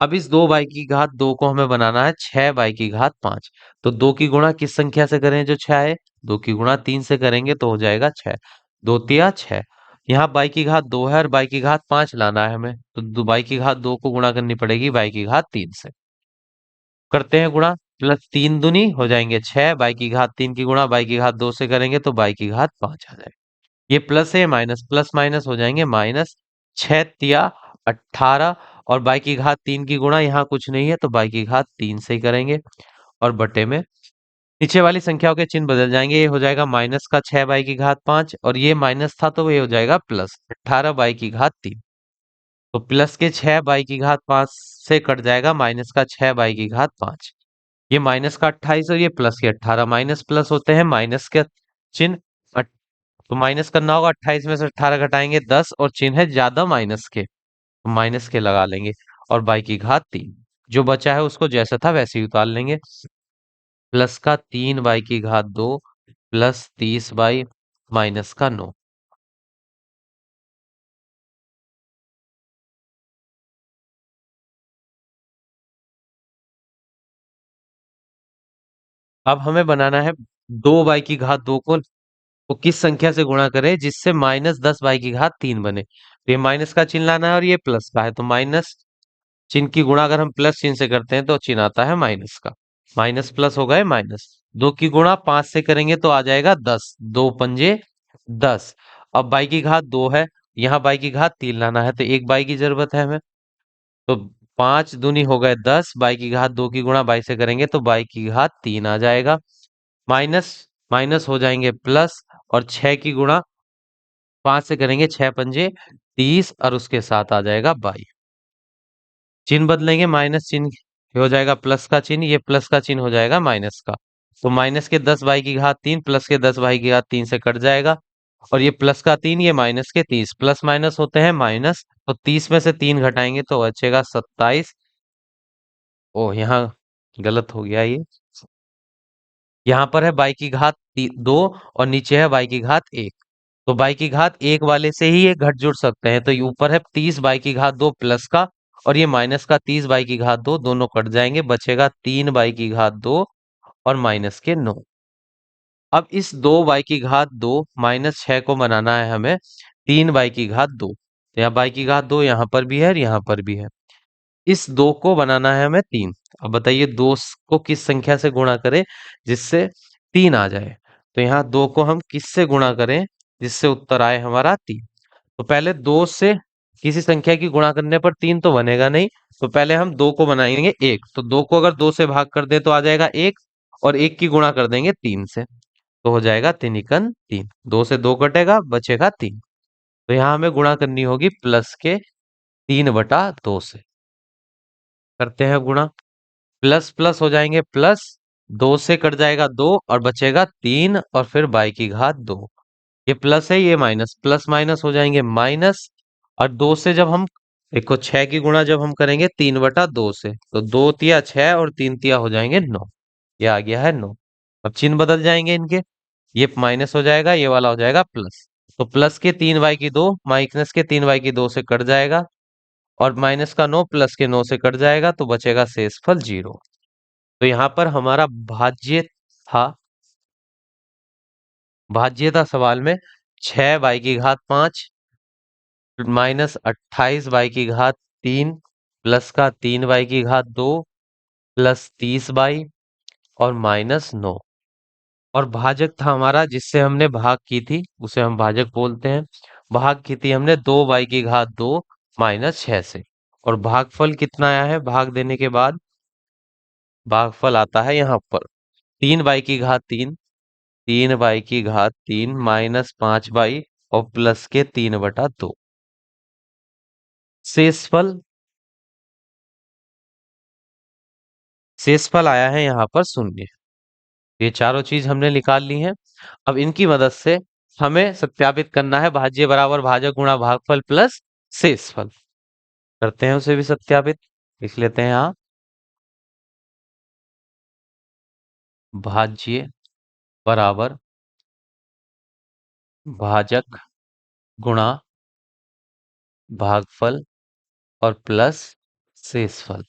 अब इस 2y की घात 2 को हमें बनाना है 6y की घात 5। तो 2 की गुणा किस संख्या से करें जो 6 है? 2 की गुणा 3 से करेंगे तो हो जाएगा 6, 2 तिया 6। यहाँ y की घात 2 है और y की घात 5 लाना है हमें, तो y की घात 2 को गुणा करनी पड़ेगी y की घात 3 से। करते हैं गुणा, प्लस 3 दूनी हो जाएंगे 6, y की घात 3 की गुणा y की घात 2 से करेंगे तो y की घात 5 आ जाएगा। ये प्लस है माइनस, प्लस माइनस हो जाएंगे माइनस, 6 तिया 18 और बाई की घात 3 की गुणा यहाँ कुछ नहीं है तो बाई की घात 3 से ही करेंगे और बटे में नीचे वाली संख्याओं के चिन्ह बदल जाएंगे। ये हो जाएगा माइनस का 6 बाई की घात 5 और ये माइनस था तो ये हो जाएगा प्लस 18 बाई की घात 3। तो प्लस के 6 बाई की घात 5 से कट जाएगा माइनस का 6 बाई की घात 5। ये माइनस का 28 और ये प्लस के 18, माइनस प्लस होते हैं माइनस के चिन्ह। तो माइनस करना होगा, 28 में से 18 घटाएंगे 10 और चिन्ह है ज्यादा माइनस के, तो माइनस के लगा लेंगे और बाई की घात 3। जो बचा है उसको जैसा था वैसे ही उतार लेंगे। प्लस का 3 बाई की घात 2 प्लस 30 बाई माइनस का 9। अब हमें बनाना है 2 बाई की घात 2 को किस संख्या से गुणा करें जिससे -10 बाई की घात 3 बने। तो ये माइनस का चिन्ह लाना है और ये प्लस का है, तो माइनस चिन्ह की गुणा अगर हम प्लस चिन्ह से करते हैं तो चिन्ह आता है माइनस का। माइनस प्लस हो गए माइनस, 2 की गुणा 5 से करेंगे तो आ जाएगा 10, 2 पंजे 10। अब बाई की घात 2 है, यहाँ बाई की घात 3 लाना है तो एक बाई की जरूरत है हमें, तो 5 दूनी हो गए 10, बाई की घात 2 की गुणा बाई से करेंगे तो बाई की घात 3 आ जाएगा। माइनस माइनस हो जाएंगे प्लस और 6 की गुणा 5 से करेंगे 6 पंजे 30 और उसके साथ आ जाएगा 22। चिन्ह बदलेंगे, माइनस चिन्ह हो जाएगा प्लस का चिन्ह, ये प्लस का चिन्ह हो जाएगा माइनस का। तो माइनस के 10 बाई की घात 3 प्लस के 10 बाई की घात 3 से कट जाएगा। और ये प्लस का 3, ये माइनस के 30, प्लस माइनस होते हैं माइनस, तो 30 में से 3 घटाएंगे तो बचेगा 27। ओ, यहाँ गलत हो गया ये। यहाँ पर है बाई की घात 2 और नीचे है बाई की घात 1। तो बाई की घात 1 वाले से ही ये घट जुड़ सकते हैं, तो ये ऊपर है 30 बाई की घात 2 प्लस का, और ये माइनस का 30 बाई की घात 2, दोनों कट जाएंगे, बचेगा 3 बाई की घात 2 और माइनस के 9। अब इस 2 बाई की घात 2 -6 को बनाना है हमें 3 बाई की घात 2। तो यहाँ बाई की घात 2 यहाँ पर भी है और यहाँ पर भी है। इस 2 को बनाना है हमें 3। अब बताइए 2 को किस संख्या से गुणा करें जिससे 3 आ जाए। तो यहाँ 2 को हम किससे गुणा करें जिससे उत्तर आए हमारा 3। तो पहले 2 से किसी संख्या की गुणा करने पर 3 तो बनेगा नहीं। तो पहले हम 2 को बनाएंगे 1। तो 2 को अगर 2 से भाग कर दे तो आ जाएगा 1, और 1 की गुणा कर देंगे 3 से, तो हो जाएगा 3 × 3। 2 से 2 कटेगा, बचेगा 3। तो यहाँ हमें गुणा करनी होगी प्लस के 3/2 से। करते हैं गुणा। प्लस प्लस हो जाएंगे प्लस, 2 से कट जाएगा 2 और बचेगा 3, और फिर बाई की घात 2। ये प्लस है, ये माइनस, प्लस माइनस हो जाएंगे माइनस। और 2 से जब हम देखो 6 की गुणा जब हम करेंगे 3/2 से, तो 2 तिया 6 और 3 तिया हो जाएंगे 9। ये आ गया है 9। अब चिन्ह बदल जाएंगे इनके, ये माइनस हो जाएगा, ये वाला हो जाएगा प्लस। तो प्लस के 3 बाई की 2 माइनस के 3 बाई की 2 से कट जाएगा, और माइनस का 9 प्लस के 9 से कट जाएगा, तो बचेगा शेषफल 0। तो यहाँ पर हमारा था भाज्य था सवाल में 6 बाई की घात 5 -28 बाई की घात 3 प्लस का 3 बाई की घात 2 प्लस 30 बाई और -9। और भाजक था हमारा जिससे हमने भाग की थी, उसे हम भाजक बोलते हैं। भाग की थी हमने 2 बाई की घात 2 -6 से। और भागफल कितना आया है भाग देने के बाद? भागफल आता है यहाँ पर 3 बाई की घात 3, 3 बाई की घात 3 -5 बाई और प्लस के 3/2। शेषफल शेषफल आया है यहाँ पर 0। ये चारों चीज हमने निकाल ली हैं। अब इनकी मदद से हमें सत्यापित करना है भाज्य बराबर भाजक गुणा भागफल प्लस शेषफल। करते हैं उसे भी सत्यापित। लिख लेते हैं यहाँ भाज्य बराबर भाजक गुणा भागफल और प्लस शेषफल।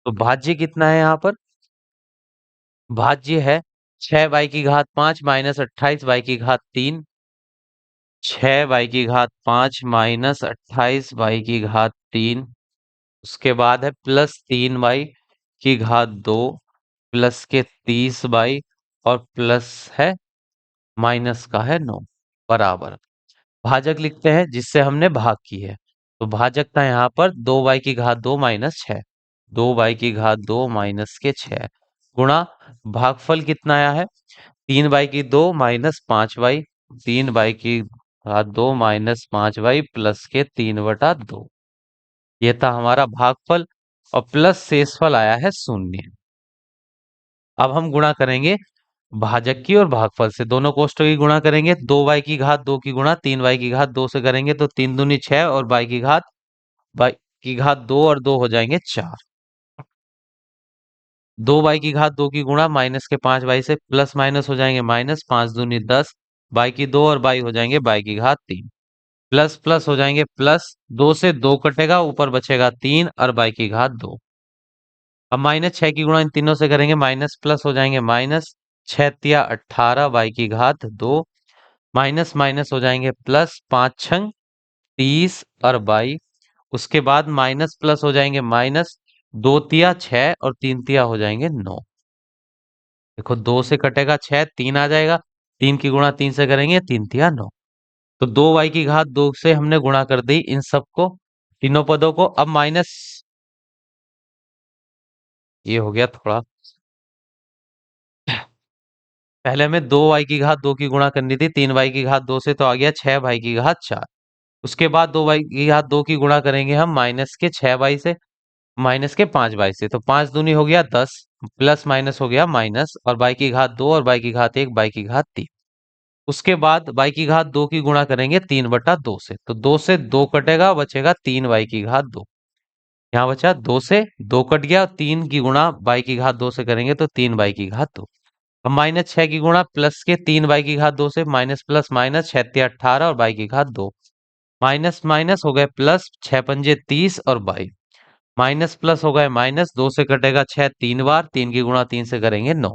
तो भाज्य कितना है यहाँ पर? भाज्य है 6 बाई की घात 5 -28 बाई की घात 3, 6 बाई की घात 5 -28 बाई की घात 3। उसके बाद है प्लस 3 बाई की घात 2 प्लस के 30 बाई और प्लस है माइनस का है 9 बराबर। भाजक लिखते हैं जिससे हमने भाग की है। तो भाजक था यहाँ पर 2 बाई की घात 2 -6, 2 बाई की घात 2 माइनस के 6 गुणा भागफल कितना आया है 3 बाई की 2 -5 बाई, 3 बाई की घात 2 -5 बाई प्लस के 3/2। ये था हमारा भागफल, और प्लस शेषफल आया है 0। अब हम गुणा करेंगे भाजक की और भागफल से, दोनों कोष्टकों की गुणा करेंगे। 2 बाई की घात 2 की गुणा 3 बाई की घात 2 से करेंगे तो 3 दूनी 6 और बाई की घात 2 और 2 हो जाएंगे 4। 2 बाई की घात 2 की गुणा -5 बाई से प्लस माइनस हो जाएंगे माइनस, 5 दूनी 10, बाई की 2 और बाई हो जाएंगे बाई की घात 3, प्लस प्लस हो जाएंगे प्लस, 2 से 2 कटेगा, ऊपर बचेगा 3 और बाई की घात 2। अब -6 की गुणा इन तीनों से करेंगे, माइनस प्लस हो जाएंगे माइनस, 6 तिया 18 बाई की घात 2, माइनस माइनस हो जाएंगे प्लस, 5 छंग 30 और बाई। उसके बाद माइनस प्लस हो जाएंगे माइनस, 2 तिया 6 और 3 तिया हो जाएंगे 9। देखो 2 से कटेगा 6, 3 आ जाएगा, 3 की गुणा 3 से करेंगे, 3 तिया 9। तो 2 बाई की घात 2 से हमने गुणा कर दी इन सबको, तीनों पदों को। अब माइनस, ये हो गया थोड़ा, पहले हमें 2 बाई की घात 2 की गुणा करनी थी 3 बाई की घात 2 से, तो आ गया 6 बाई की घात 4। उसके बाद 2 बाई की घात 2 की गुणा करेंगे हम माइनस के 6 बाई से, माइनस के 5 बाई से, तो 5 दूनी हो गया 10, प्लस माइनस हो गया माइनस, और बाई की घात 2 और बाई की घात 1 बाई की घात 3। उसके बाद बाई की घात 2 की गुणा करेंगे 3/2 से, तो 2 से 2 कटेगा, बचेगा 3 बाई की घात 2। यहाँ बचा 2 से 2 कट गया, 3 की गुणा बाई की घात 2 से करेंगे तो 3 बाई की घात 2। अब माइनस 6 की गुणा प्लस के 3 बाई की घात 2 से, माइनस प्लस माइनस 6 तिया 18 और बाई की घात 2, माइनस माइनस हो गए प्लस, 6 पंजे 30 और बाई, माइनस प्लस हो गए माइनस, 2 से कटेगा 6 3 बार, 3 की गुणा 3 से करेंगे 9,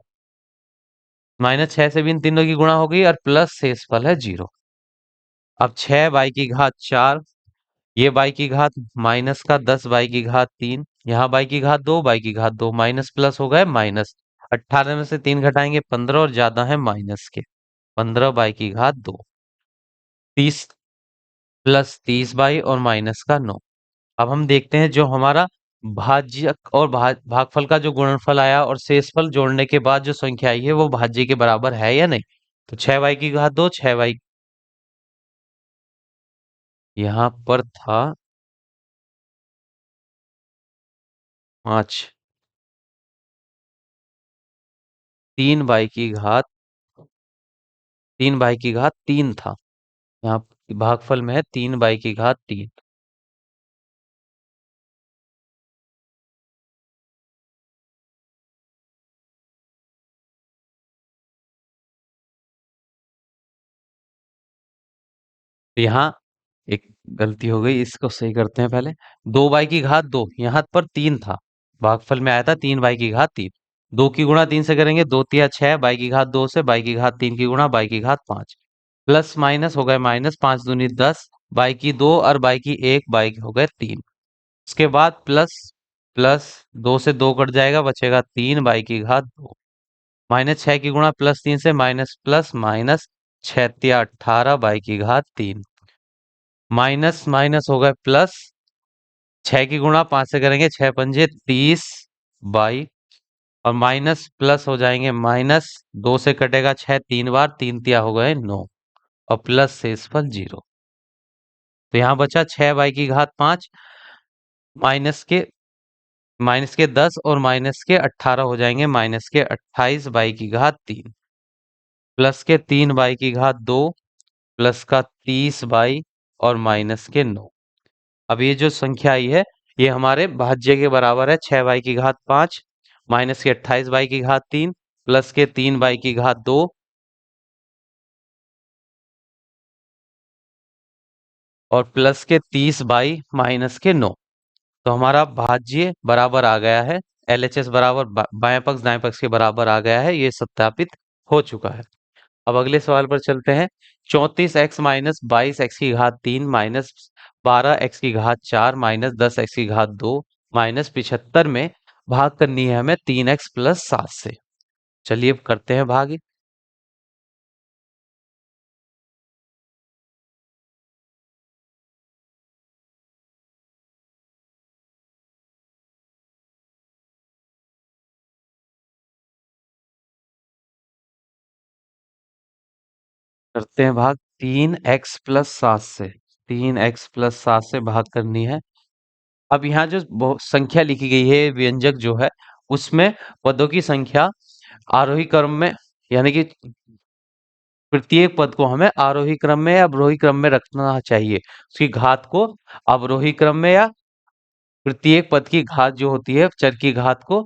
माइनस 6 से भी इन तीनों की गुणा हो गई और प्लस शेषफल है 0। अब 6 बाई की घात 4, ये बाई की घात माइनस का 10 बाई की घात 3, यहाँ बाई की घात 2 बाई की घात 2, माइनस प्लस हो गए माइनस, 18 में से 3 घटाएंगे 15 और ज्यादा है माइनस के, 15 बाई की घात 2, 30 प्लस 30 बाई और माइनस का 9। अब हम देखते हैं जो हमारा भाज्यक और भागफल का जो गुणनफल आया और शेषफल जोड़ने के बाद जो संख्या आई है वो भाज्य के बराबर है या नहीं। तो 6 बाई की घात 2, 6 बाई, यहाँ पर था 5, 3 बाई की घात, 3 बाई की घात 3 था, यहाँ भागफल में है 3 बाई की घात 3। तो यहाँ एक गलती हो गई, इसको सही करते हैं पहले। 2 बाई की घात 2, यहाँ पर 3 था, भागफल में आया था 3 बाई की घात 3, 2 की गुणा 3 से करेंगे 2 तिया 6, बाई की घात 2 से बाई की घात 3 की गुणा बाई की घात 5, प्लस माइनस हो गए माइनस, 5 दूनी 10, बाई की 2 और बाई की 1 बाई हो गए 3। उसके बाद प्लस, प्लस 2 से 2 कट जाएगा, बचेगा 3 बाई की घात 2, माइनस 6 की गुणा प्लस 3 से, माइनस प्लस माइनस 6 तिया 18 बाई की घात 3, माइनस माइनस हो गए प्लस, 6 की गुणा 5 से करेंगे 6 पंजे 30 बाई, और माइनस प्लस हो जाएंगे माइनस, 2 से कटेगा 6 3 बार, 3 तिया हो गए 9, और प्लस शेषफल 0। तो यहाँ बचा 6 बाई की घात 5, माइनस के, माइनस के 10 और माइनस के 18 हो जाएंगे माइनस के 28 बाई की घात 3, प्लस के 3 बाई की घात 2, प्लस का 30 बाई और माइनस के 9। अब ये जो संख्या आई है ये हमारे भाज्य के बराबर है, 6 बाई की घात 5, माइनस के 28 बाई की घात 3, प्लस के 3 बाई की घात 2, और प्लस के 30 बाई माइनस के 9। तो हमारा भाज्य बराबर आ गया है, एलएचएस बराबर बाएं पक्ष दाएं पक्ष के बराबर आ गया है, ये सत्यापित हो चुका है। अब अगले सवाल पर चलते हैं। 34x माइनस 22x की घात 3 माइनस 12x की घात 4 माइनस 10x की घात 2 माइनस 75 में भाग करनी है हमें 3x प्लस 7 से। चलिए अब करते हैं भाग। करते हैं भाग 3x प्लस 7 से, 3x प्लस 7 से भाग करनी है। अब यहाँ जो संख्या लिखी गई है व्यंजक जो है उसमें पदों की संख्या आरोही क्रम में, यानी कि प्रत्येक पद को हमें आरोही क्रम में या अवरोही क्रम में रखना चाहिए, उसकी घात को अवरोही क्रम में, या प्रत्येक पद की घात जो होती है चर की घात को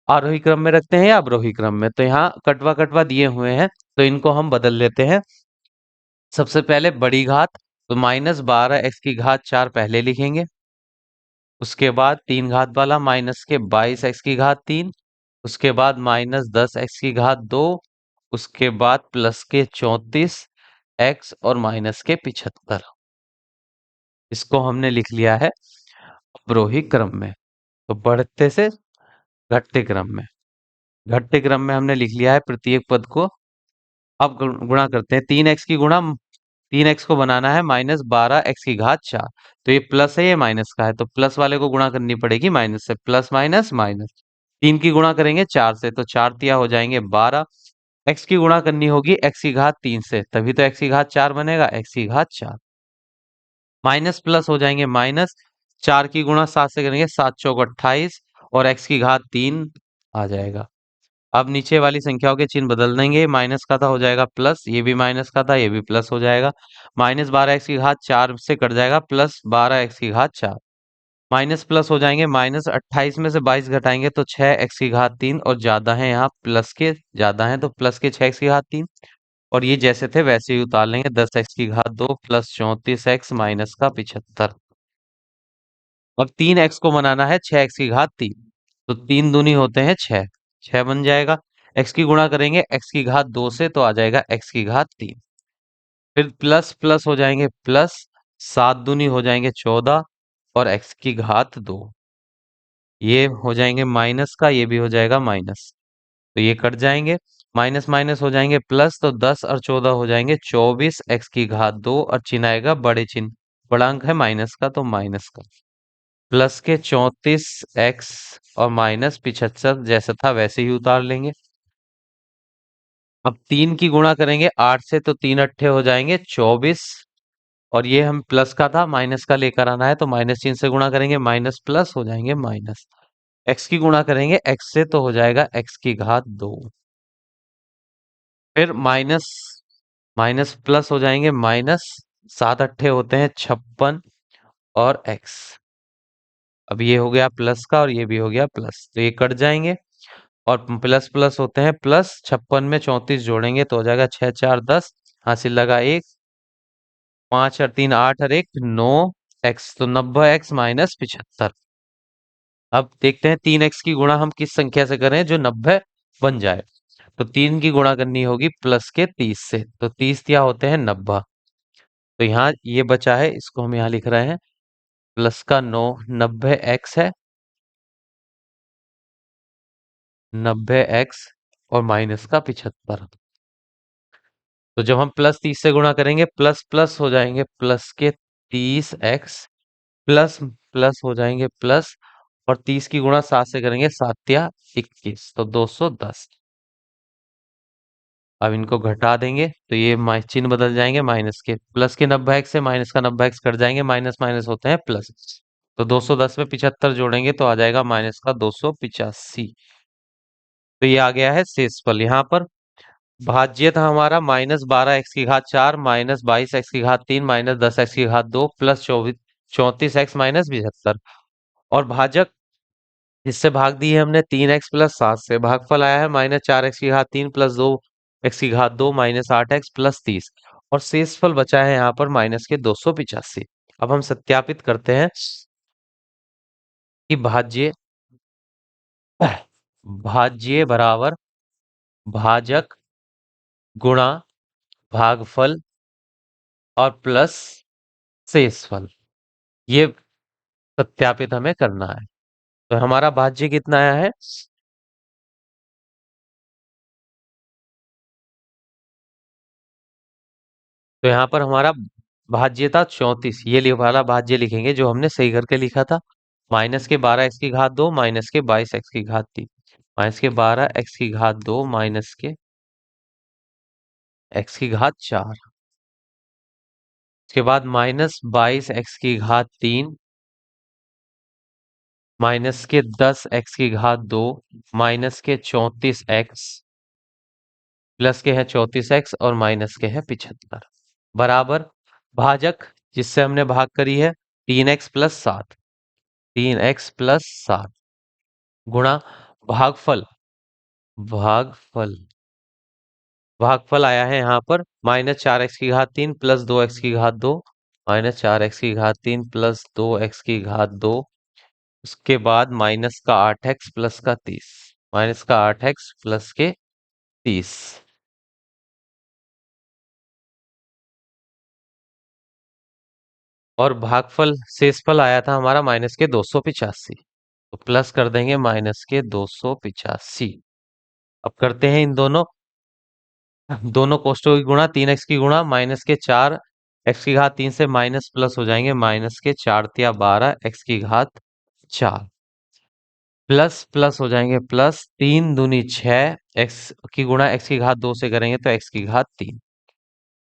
आरोही क्रम में रखते हैं या अवरोही क्रम में। तो यहाँ कटवा कटवा दिए हुए हैं तो इनको हम बदल लेते हैं। सबसे पहले बड़ी घात, तो माइनस 12x की घात 4 पहले लिखेंगे, उसके बाद 3 घात वाला माइनस के 22x की घात 3, उसके बाद माइनस 10x की घात 2, उसके बाद प्लस के 34x और माइनस के 75। इसको हमने लिख लिया है अवरोही क्रम में। तो बढ़ते से घटते क्रम में, घटते क्रम में हमने लिख लिया है प्रत्येक पद को। अब गुणा करते हैं, 3x की गुणा, 3x को बनाना है माइनस 12x की घात 4, तो ये प्लस है ये माइनस का है, तो प्लस वाले को गुणा करनी पड़ेगी माइनस से, प्लस माइनस माइनस, 3 की गुणा करेंगे 4 से, तो 4 तिया हो जाएंगे 12, x की गुणा करनी होगी x की घात 3 से, तभी तो x की घात 4 बनेगा, x की घात 4, माइनस प्लस हो जाएंगे माइनस, 4 की गुणा 7 से करेंगे, 7 चौक 28 और x की घात 3 आ जाएगा। अब नीचे वाली संख्याओं के चिन्ह बदल देंगे, माइनस का था हो जाएगा प्लस, ये भी माइनस का था ये भी प्लस हो जाएगा। माइनस 12x की घात 4 से कट जाएगा, प्लस 12x की घात 4। माइनस प्लस हो जाएंगे, माइनस 28 में से 22 घटाएंगे तो 6x की घात 3 और ज्यादा है यहाँ प्लस के, ज्यादा है तो प्लस के 6x की घात 3। और ये जैसे थे वैसे ही उतार लेंगे, 10x की घात 2 प्लस 34x माइनस का 75। अब 3x को बनाना है 6x की घात 3, तो 3 दूनी होते हैं 6, 6 बन जाएगा। x की गुणा करेंगे x की घात 2 से तो आ जाएगा x की घात 3। फिर प्लस प्लस हो जाएंगे प्लस, 7 दूनी हो जाएंगे 14 और x की घात 2। ये हो जाएंगे माइनस का, ये भी हो जाएगा माइनस, तो ये कट जाएंगे। माइनस माइनस हो जाएंगे प्लस, तो 10 और 14 हो जाएंगे 24 x की घात 2 और चिन्ह आएगा बड़े चिन्ह, बड़ा अंक है माइनस का तो माइनस का। प्लस के 34x और माइनस 75 जैसा था वैसे ही उतार लेंगे। अब 3 की गुणा करेंगे 8 से तो 3 अट्ठे हो जाएंगे 24 और ये हम प्लस का था माइनस का लेकर आना है तो माइनस चिन्ह से गुणा करेंगे, माइनस प्लस हो जाएंगे माइनस। x की गुणा करेंगे x से तो हो जाएगा x की घात 2। फिर माइनस माइनस प्लस हो जाएंगे माइनस, 7 अट्ठे होते हैं 56 और x। अब ये हो गया प्लस का और ये भी हो गया प्लस, तो ये कट जाएंगे और प्लस प्लस होते हैं प्लस। 56 में 34 जोड़ेंगे तो हो जाएगा 6 4 10, हासिल लगा 1, 5 और 3 8 और 1 9 x, तो 90x माइनस 75। अब देखते हैं 3x की गुणा हम किस संख्या से करें जो 90 बन जाए। तो 3 की गुणा करनी होगी प्लस के 30 से, तो 30 क्या होते हैं 90, तो यहाँ ये बचा है इसको हम यहाँ लिख रहे हैं प्लस का 9, 90x है 90x और माइनस का 75। तो जब हम प्लस 30 से गुणा करेंगे प्लस प्लस हो जाएंगे प्लस के 30x प्लस प्लस हो जाएंगे प्लस, और 30 की गुणा 7 से करेंगे 7 या 21 तो 210। अब इनको घटा देंगे तो ये चिन्ह बदल जाएंगे, माइनस के प्लस के 90x से माइनस का 90x कट जाएंगे, माइनस माइनस होते हैं प्लस, तो 210 में 75 जोड़ेंगे तो आ जाएगा माइनस का 285। तो ये आ गया है शेषफल। यहाँ पर भाज्य था हमारा -12x की घात 4 -22x की घात 3 -10x की घात 2 प्लस 34x माइनस 75, और भाजक जिससे भाग दी है हमने 3x प्लस 7 से, भागफल आया है -4x की घात 3 प्लस 2x की घात 2 -8x प्लस 30, और शेषफल बचा है यहाँ पर माइनस के 285। अब हम सत्यापित करते हैं कि भाज्य भाज्य बराबर भाजक गुणा भागफल और प्लस शेषफल, ये सत्यापित हमें करना है। तो हमारा भाज्य कितना आया है, तो यहाँ पर हमारा भाज्य था 34, ये वाला भाज्य लिखेंगे जो हमने सही करके लिखा था, माइनस के 12x की घात 2 माइनस के 22x की घात 3 माइनस के 12x की घात 2 माइनस के x की घात 4, उसके बाद -22x की घात 3 माइनस के 10x की घात 2 माइनस के 34x प्लस के है 34x और माइनस के है 75 बराबर भाजक जिससे हमने भाग करी है 3x प्लस 7, 3x प्लस 7 गुणा भागफल, भागफल भागफल आया है यहाँ पर -4x की घात 3 प्लस 2x की घात 2 -4x की घात 3 प्लस 2x की घात 2, उसके बाद माइनस का 8x प्लस का 30, माइनस का 8x प्लस के 30, और भागफल शेषफल आया था हमारा माइनस के 285, तो प्लस कर देंगे माइनस के 285। अब करते हैं इन दोनों दोनों कोष्टकों की गुणा, 3x की गुणा माइनस के 4x की घात 3 से माइनस प्लस हो जाएंगे माइनस के 4 या 12 x की घात 4 प्लस प्लस हो जाएंगे प्लस, 3 दूनी 6 x की गुणा x की घात 2 से करेंगे तो x की घात 3,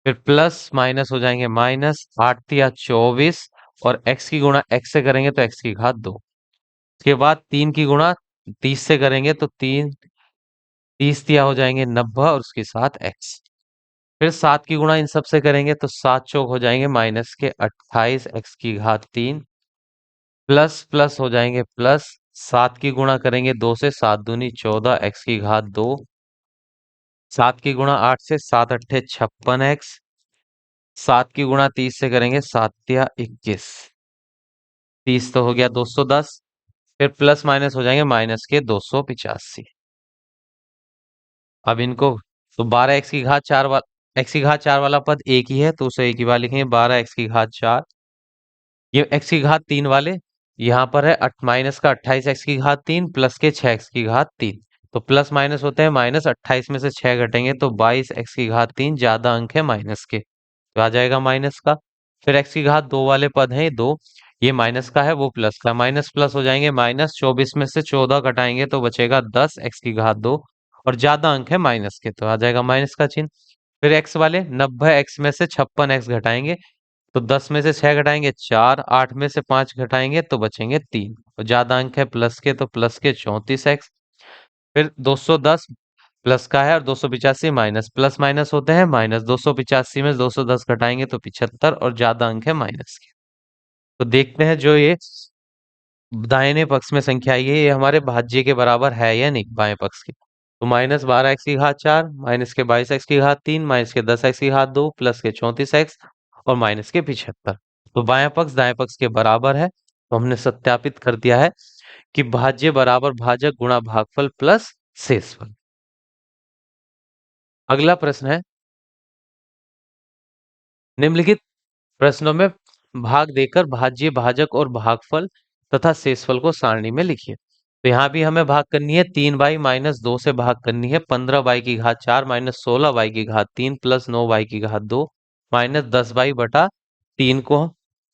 फिर प्लस माइनस हो जाएंगे माइनस, 8 या 24 और x की गुणा x से करेंगे तो x की घात 2। उसके बाद 3 की गुणा 30 से करेंगे तो 30 तिया हो जाएंगे 90 और उसके साथ x। फिर 7 की गुणा इन सब से करेंगे तो 7 चौक हो जाएंगे माइनस के 28 x की घात 3 प्लस प्लस हो जाएंगे प्लस 7 की गुणा करेंगे 2 से 7 दूनी 14 x की घात 2। 7 की गुणा 8 से 7 अट्ठे 56x। 7 की गुणा 30 से करेंगे 7 तिया 21। 30 तो हो गया 210। फिर प्लस माइनस हो जाएंगे माइनस के 285। अब इनको तो 12 x की घात 4 वाला x की घात 4 वाला पद एक ही है तो उसे एक ही बार लिखेंगे 12 x की घात 4। ये x की घात 3 वाले यहाँ पर है माइनस का 28 x की घात 3 प्लस के 6 x की घात 3। तो प्लस माइनस होते हैं माइनस 28 में से 6 घटेंगे तो 22 x की घात 3 ज्यादा अंक है माइनस के तो आ जाएगा माइनस का। फिर x की घात 2 वाले पद हैं ये दो, ये माइनस का है वो प्लस का, माइनस प्लस हो जाएंगे माइनस 24 में से 14 घटाएंगे तो बचेगा 10 x की घात 2 और ज्यादा अंक है माइनस के तो आ जाएगा माइनस का चिन्ह। फिर x वाले 90x में से 56x घटाएंगे तो 10 में से 6 घटाएंगे 4, 8 में से 5 घटाएंगे तो बचेंगे 3 और ज्यादा अंक है प्लस के तो प्लस के 34x। फिर 210 प्लस का है और 285 माइनस, प्लस माइनस होते हैं माइनस, 285 में 210 घटाएंगे तो 75 और ज्यादा अंक है माइनस के। तो देखते हैं जो ये दाहिने पक्ष में संख्या आई है ये हमारे भाज्य के बराबर है या नहीं बाएं पक्ष के। तो -12x की घात 4 माइनस के 22x की घात 3 माइनस के 10x की घात 2 प्लस के 34x और माइनस के 75। तो बायां पक्ष दाएं पक्ष के बराबर है तो हमने सत्यापित कर दिया है कि भाज्य बराबर भाजक गुणा भागफल प्लस शेषफल। अगला प्रश्न है निम्नलिखित प्रश्नों में भाग देकर भाज्य भाजक और भागफल तथा शेषफल को सारणी में लिखिए। तो यहाँ भी हमें भाग करनी है 3y माइनस 2 से भाग करनी है 15y की घात 4 माइनस 16y की घात 3 प्लस 9y की घात 2 माइनस 10y बटा 3 को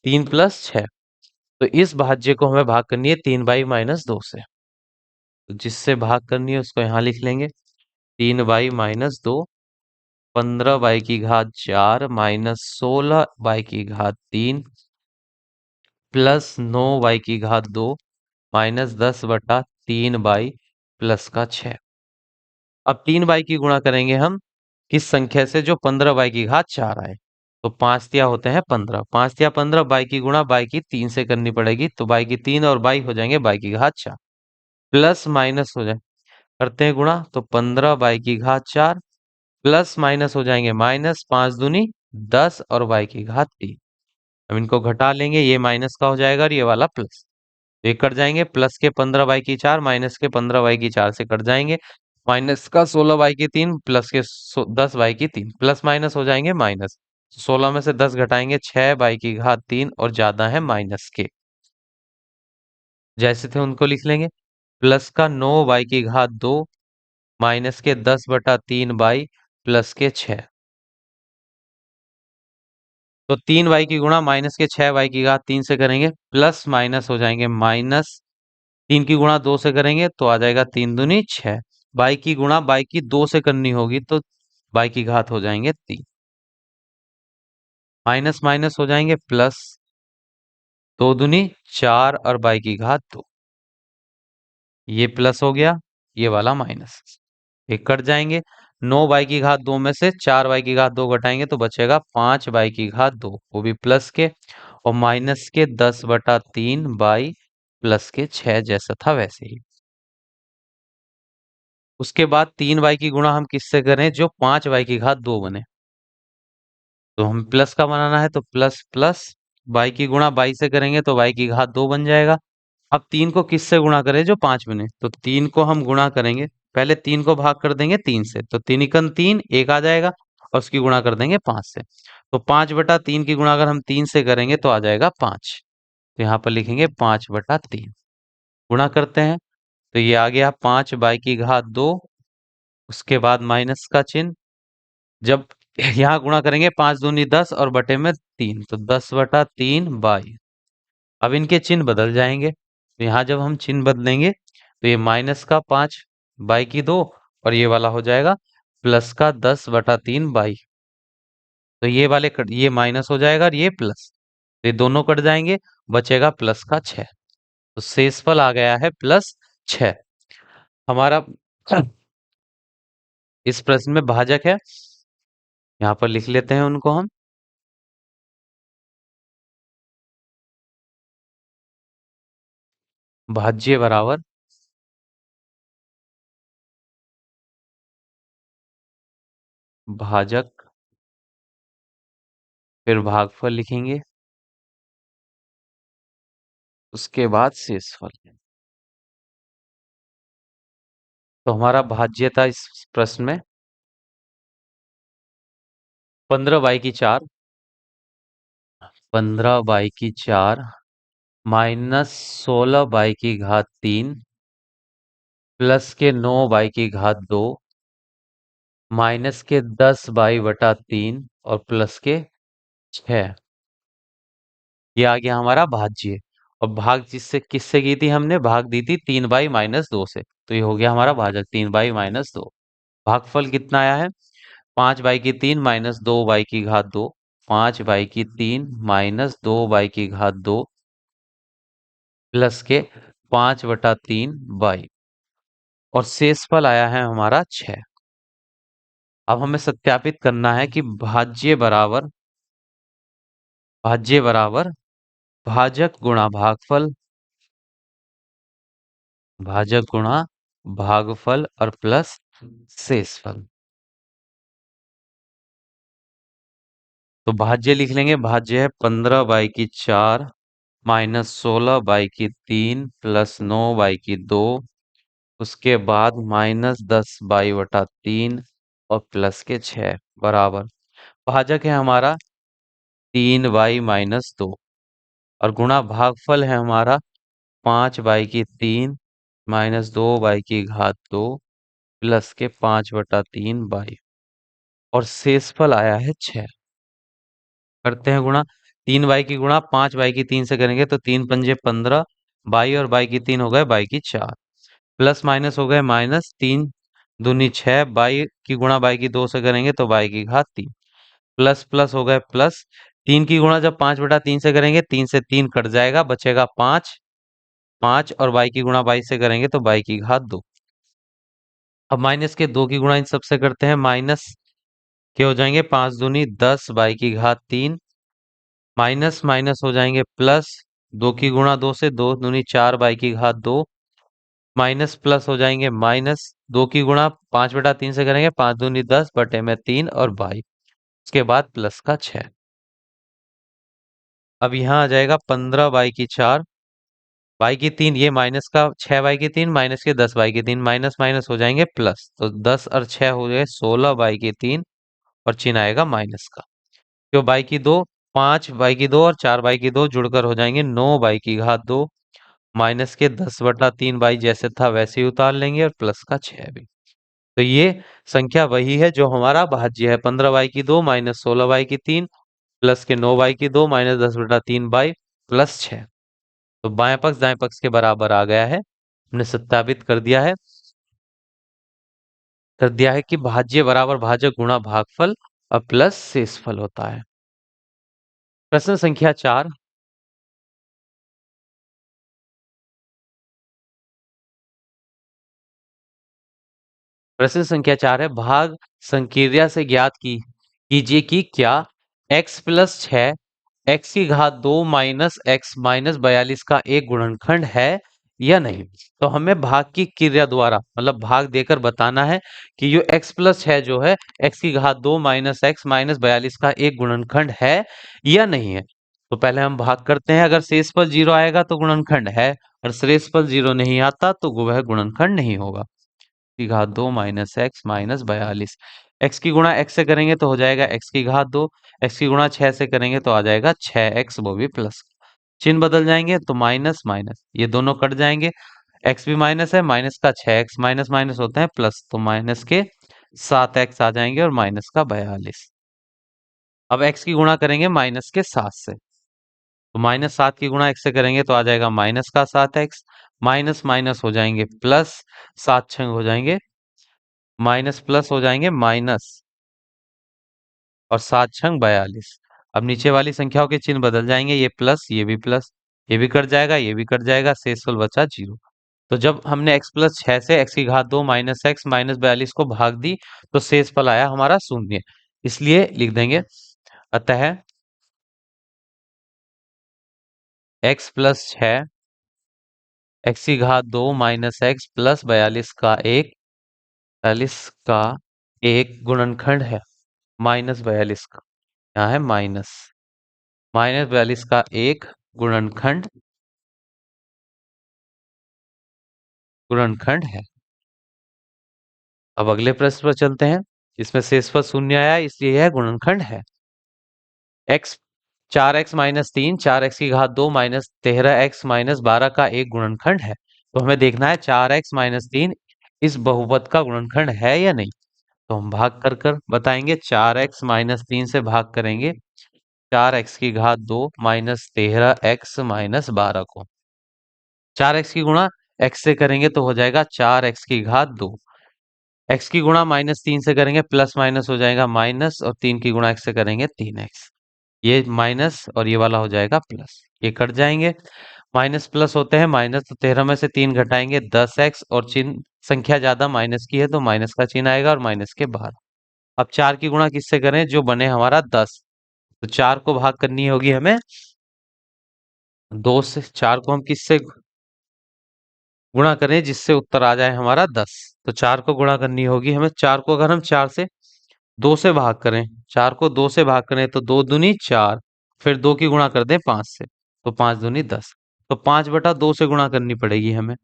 3 प्लस 6। तो इस भाज्य को हमें भाग करनी है 3y माइनस 2 से, तो जिससे भाग करनी है उसको यहाँ लिख लेंगे 3y माइनस 2 15y की घात 4 माइनस 16y की घात 3 प्लस 9y की घात 2 माइनस 10 बटा 3y प्लस का 6। अब 3y की गुणा करेंगे हम किस संख्या से जो 15y की घात 4 आए। तो 5 तिया होते हैं 15, 5 तिया 15 y की गुणा y की 3 से करनी पड़ेगी तो y की 3 और y हो जाएंगे y की घात 4 प्लस माइनस हो जाए करते हैं गुणा तो 15y की घात 4 प्लस माइनस हो जाएंगे माइनस 5 दूनी 10 और y की घात 3। अब इनको घटा लेंगे ये माइनस का हो जाएगा और ये वाला प्लस, ये कट जाएंगे प्लस के 15y की 4 माइनस के 15y की 4 से कट जाएंगे माइनस का 16y की 3 प्लस के 10y की 3 प्लस माइनस हो जाएंगे माइनस, 16 में से 10 घटाएंगे 6y की घात 3 और ज्यादा है माइनस के, जैसे थे उनको लिख लेंगे प्लस का 9y की घात 2 माइनस के 10 बटा 3y प्लस के 6। तो 3y की गुणा माइनस के 6y की घात 3 से करेंगे प्लस माइनस हो जाएंगे माइनस 3 की गुणा 2 से करेंगे तो आ जाएगा 3 दूनी 6। बाई की गुणा बाई की 2 से करनी होगी तो बाई की घात हो जाएंगे 3, माइनस माइनस हो जाएंगे प्लस 2 दूनी 4 और बाई की घात 2, ये प्लस हो गया ये वाला माइनस, एक कट जाएंगे 9y की घात 2 में से 4y की घात 2 घटाएंगे तो बचेगा 5y की घात 2 वो भी प्लस के और माइनस के 10 बटा 3y प्लस के 6 जैसा था वैसे ही। उसके बाद 3y की गुणा हम किससे करें जो 5y की घात 2 बने, तो हम प्लस का बनाना है तो प्लस प्लस y की गुणा y से करेंगे तो y की घात 2 बन जाएगा। अब 3 को किससे गुणा करें जो 5 बने, तो 3 को हम गुणा करेंगे पहले 3 को भाग कर देंगे 3 से तो 3 एकम 3 एक आ जाएगा और उसकी गुणा कर देंगे 5 से, तो 5 बटा 3 की गुणा अगर हम 3 से करेंगे तो आ जाएगा 5, तो यहाँ पर लिखेंगे 5 बटा 3 गुणा करते हैं तो ये आ गया 5 बाई की घात 2, उसके बाद माइनस का चिन्ह, जब यहाँ गुणा करेंगे 5 दूनी 10 और बटे में 3 तो 10 बटा 3 बाई। अब इनके चिन्ह बदल जाएंगे तो यहाँ जब हम चिन्ह बदलेंगे तो ये माइनस का 5 बाई की 2 और ये वाला हो जाएगा प्लस का 10 बटा 3 बाई, तो ये वाले ये माइनस हो जाएगा और ये प्लस, तो ये दोनों कट जाएंगे, बचेगा प्लस का 6। तो शेषफल आ गया है +6। हमारा इस प्रश्न में भाजक है, यहाँ पर लिख लेते हैं उनको हम। भाज्य बराबर भाजक, फिर भागफल लिखेंगे, उसके बाद शेषफल। तो हमारा भाज्य था इस प्रश्न में 15/4, 15/4 -16/3 प्लस के 9/2 माइनस के 10/3 और प्लस के 6। ये आ गया हमारा भाज्य। और भाग जिससे किससे की थी हमने, भाग दी थी 3/-2 से, तो ये हो गया हमारा भाजक 3/-2। भागफल कितना आया है, 5/3 -2/2, 5/3 -2/2 प्लस के 5/3 और शेषफल आया है हमारा 6। अब हमें सत्यापित करना है कि भाज्य बराबर भाजक गुणा भागफल, भाजक गुणा भागफल और प्लस शेषफल। तो भाज्य लिख लेंगे, भाज्य है 15/4 -16/3 प्लस 9/2, उसके बाद -10/3 और प्लस के 6 बराबर। भाजक है हमारा 3/-2 और गुणा भागफल है हमारा 5/3 -2/2 प्लस के 5/3 और शेषफल आया है 6। करते हैं गुणा, 3 की गुणा 5/3 से करेंगे तो 3×5 = 15, बाई और बाई की 3 हो गए, बाई की 4, प्लस माइनस हो गए माइनस, 3×2 = 6, बाई की गुणा बाई की 2 से करेंगे तो बाई की घात 3, प्लस प्लस हो गए प्लस, 3 की गुणा जब 5/3 से करेंगे 3 से 3 कट जाएगा, बचेगा 5, 5 और बाई की गुणा बाई से करेंगे तो बाई की घात 2। अब माइनस के 2 की गुणा इन सबसे करते हैं, माइनस के हो जाएंगे 5×2 = 10, बाई की घात 3, माइनस माइनस हो जाएंगे प्लस, 2 की गुणा 2 से, 2×2 = 4, बाई की घात 2, माइनस प्लस हो जाएंगे माइनस, 2 की गुणा 5/3 से करेंगे, 5×2 = 10 बटे में 3 और बाई, उसके बाद प्लस का 6। अब यहाँ आ जाएगा 15/4, बाई की 3, ये माइनस का 6/3 माइनस के 10/3, माइनस माइनस हो जाएंगे प्लस, तो 10 और 6 हो गए 16/3 और चिन्ह आएगा माइनस का। तो बाई की 2, 5/2 और 4/2 जुड़कर हो जाएंगे 9/2 माइनस के 10/3 बाई जैसे था वैसे ही उतार लेंगे और प्लस का 6 भी। तो ये संख्या वही है जो हमारा भाज्य है, 15/2 -16/3 प्लस के 9/2 -10/3 बाई प्लस 6। तो बाएं पक्ष दाएं पक्ष के बराबर आ गया है, हमने सत्यापित कर दिया है कि भाज्य बराबर भाजक गुणा भागफल और प्लस शेषफल होता है। प्रश्न संख्या 4, है, भाग संक्रिया से ज्ञात कीजिए कि क्या x+6 x की घात 2 माइनस x -42 का एक गुणनखंड है या नहीं। तो हमें भाग की क्रिया द्वारा मतलब भाग देकर बताना है कि जो x+6 जो है x की घात 2 माइनस x -42 का एक गुणनखंड है या नहीं है। तो पहले हम भाग करते हैं, अगर शेषफल 0 आएगा तो गुणनखंड है, और शेषफल 0 नहीं आता तो वह गुणनखंड नहीं होगा। की घात 2 माइनस एक्स -42, एक्स की गुणा एक्स से करेंगे तो हो जाएगा एक्स की घात 2, एक्स की गुणा 6 से करेंगे तो आ जाएगा 6x, वो भी प्लस, चिन्ह बदल जाएंगे तो माइनस माइनस ये दोनों कट जाएंगे, एक्स भी माइनस है, माइनस का 6x माइनस माइनस होते हैं प्लस, तो माइनस के 7x आ जाएंगे और माइनस का 42। अब x की गुणा करेंगे माइनस के 7 से, तो -7 की गुणा x से करेंगे तो आ जाएगा माइनस का 7x, माइनस माइनस हो जाएंगे प्लस, 7×6 हो जाएंगे माइनस प्लस हो जाएंगे माइनस, और 7×6 = 42। अब नीचे वाली संख्याओं के चिन्ह बदल जाएंगे, ये प्लस, ये भी कट जाएगा, ये भी कट जाएगा, शेषफल बचा 0। तो जब हमने x+6 से x⁻² माइनस x माइनस 42 को भाग दी, तो शेषफल आया हमारा 0। इसलिए लिख देंगे, अतः x+6 x⁻² minus x plus 42 का एक गुणनखंड है। -42 का, यहाँ है माइनस, -42 का एक गुणनखंड गुणनखंड है। अब अगले प्रश्न पर चलते हैं। इसमें शेषफल 0 आया, इसलिए यह गुणनखंड है। x 4x-3 4x⁻² minus 13x minus 12 का एक गुणनखंड है। तो हमें देखना है 4x-3 इस बहुपद का गुणनखंड है या नहीं। तो हम भाग कर कर बताएंगे, 4x-3 से भाग करेंगे 4x⁻² माइनस 13x-12 को। 4x की गुणा x से करेंगे तो हो जाएगा 4x⁻²। x की गुणा -3 से करेंगे प्लस माइनस हो जाएगा माइनस, और 3 की गुणा x से करेंगे 3x। ये माइनस और ये वाला हो जाएगा प्लस, ये कट जाएंगे। माइनस प्लस होते हैं माइनस, तो 13 में से 3 घटाएंगे 10x, और चिन्ह संख्या ज्यादा माइनस की है तो माइनस का चिन्ह आएगा और माइनस के बाहर। अब 4 की गुणा किससे करें, जो बने हमारा 10। तो 4 को भाग करनी होगी हमें 2 से। 4 को हम किससे गुणा करें जिससे उत्तर आ जाए हमारा 10। तो 4 को गुणा करनी होगी हमें, 4 को अगर हम 4 से 2 से भाग करें, 4 को 2 से भाग करें तो 2 दूनी 4, फिर 2 की गुणा कर दें 5 से, तो 5 दूनी 10। तो 5/2 से गुणा करनी पड़ेगी हमें।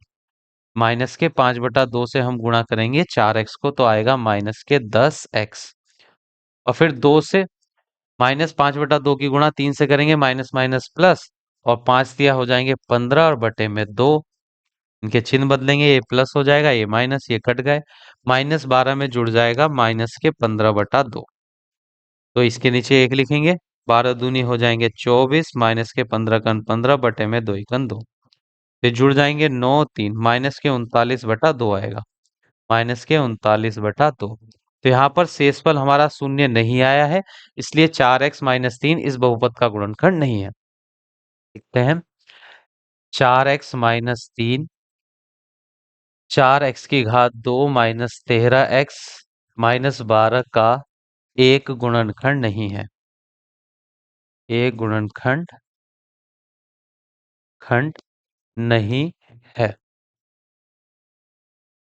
माइनस के 5/2 से हम गुणा करेंगे 4x को, तो आएगा माइनस के 10x। और फिर 2 से -5/2 की गुणा 3 से करेंगे माइनस माइनस प्लस, और 5 दिया हो जाएंगे 15 और बटे में 2। इनके चिन्ह बदलेंगे, ये प्लस हो जाएगा, ये माइनस, ये कट गए। -12 में जुड़ जाएगा माइनस के 15/2। तो इसके नीचे 1 लिखेंगे, 12 दूनी हो जाएंगे 24, माइनस के 15 कन 15 बटे में 2 एकन 2। फिर जुड़ जाएंगे 9 3, माइनस के 39/2 आएगा, -39/2। तो यहाँ पर शेषफल हमारा 0 नहीं आया है, इसलिए 4x-3 इस बहुपद का गुणनखंड नहीं है। लिखते हैं 4x-3 4x⁻² minus 13x minus 12 का एक गुणनखंड नहीं है। एक गुणनखंड खंड नहीं है,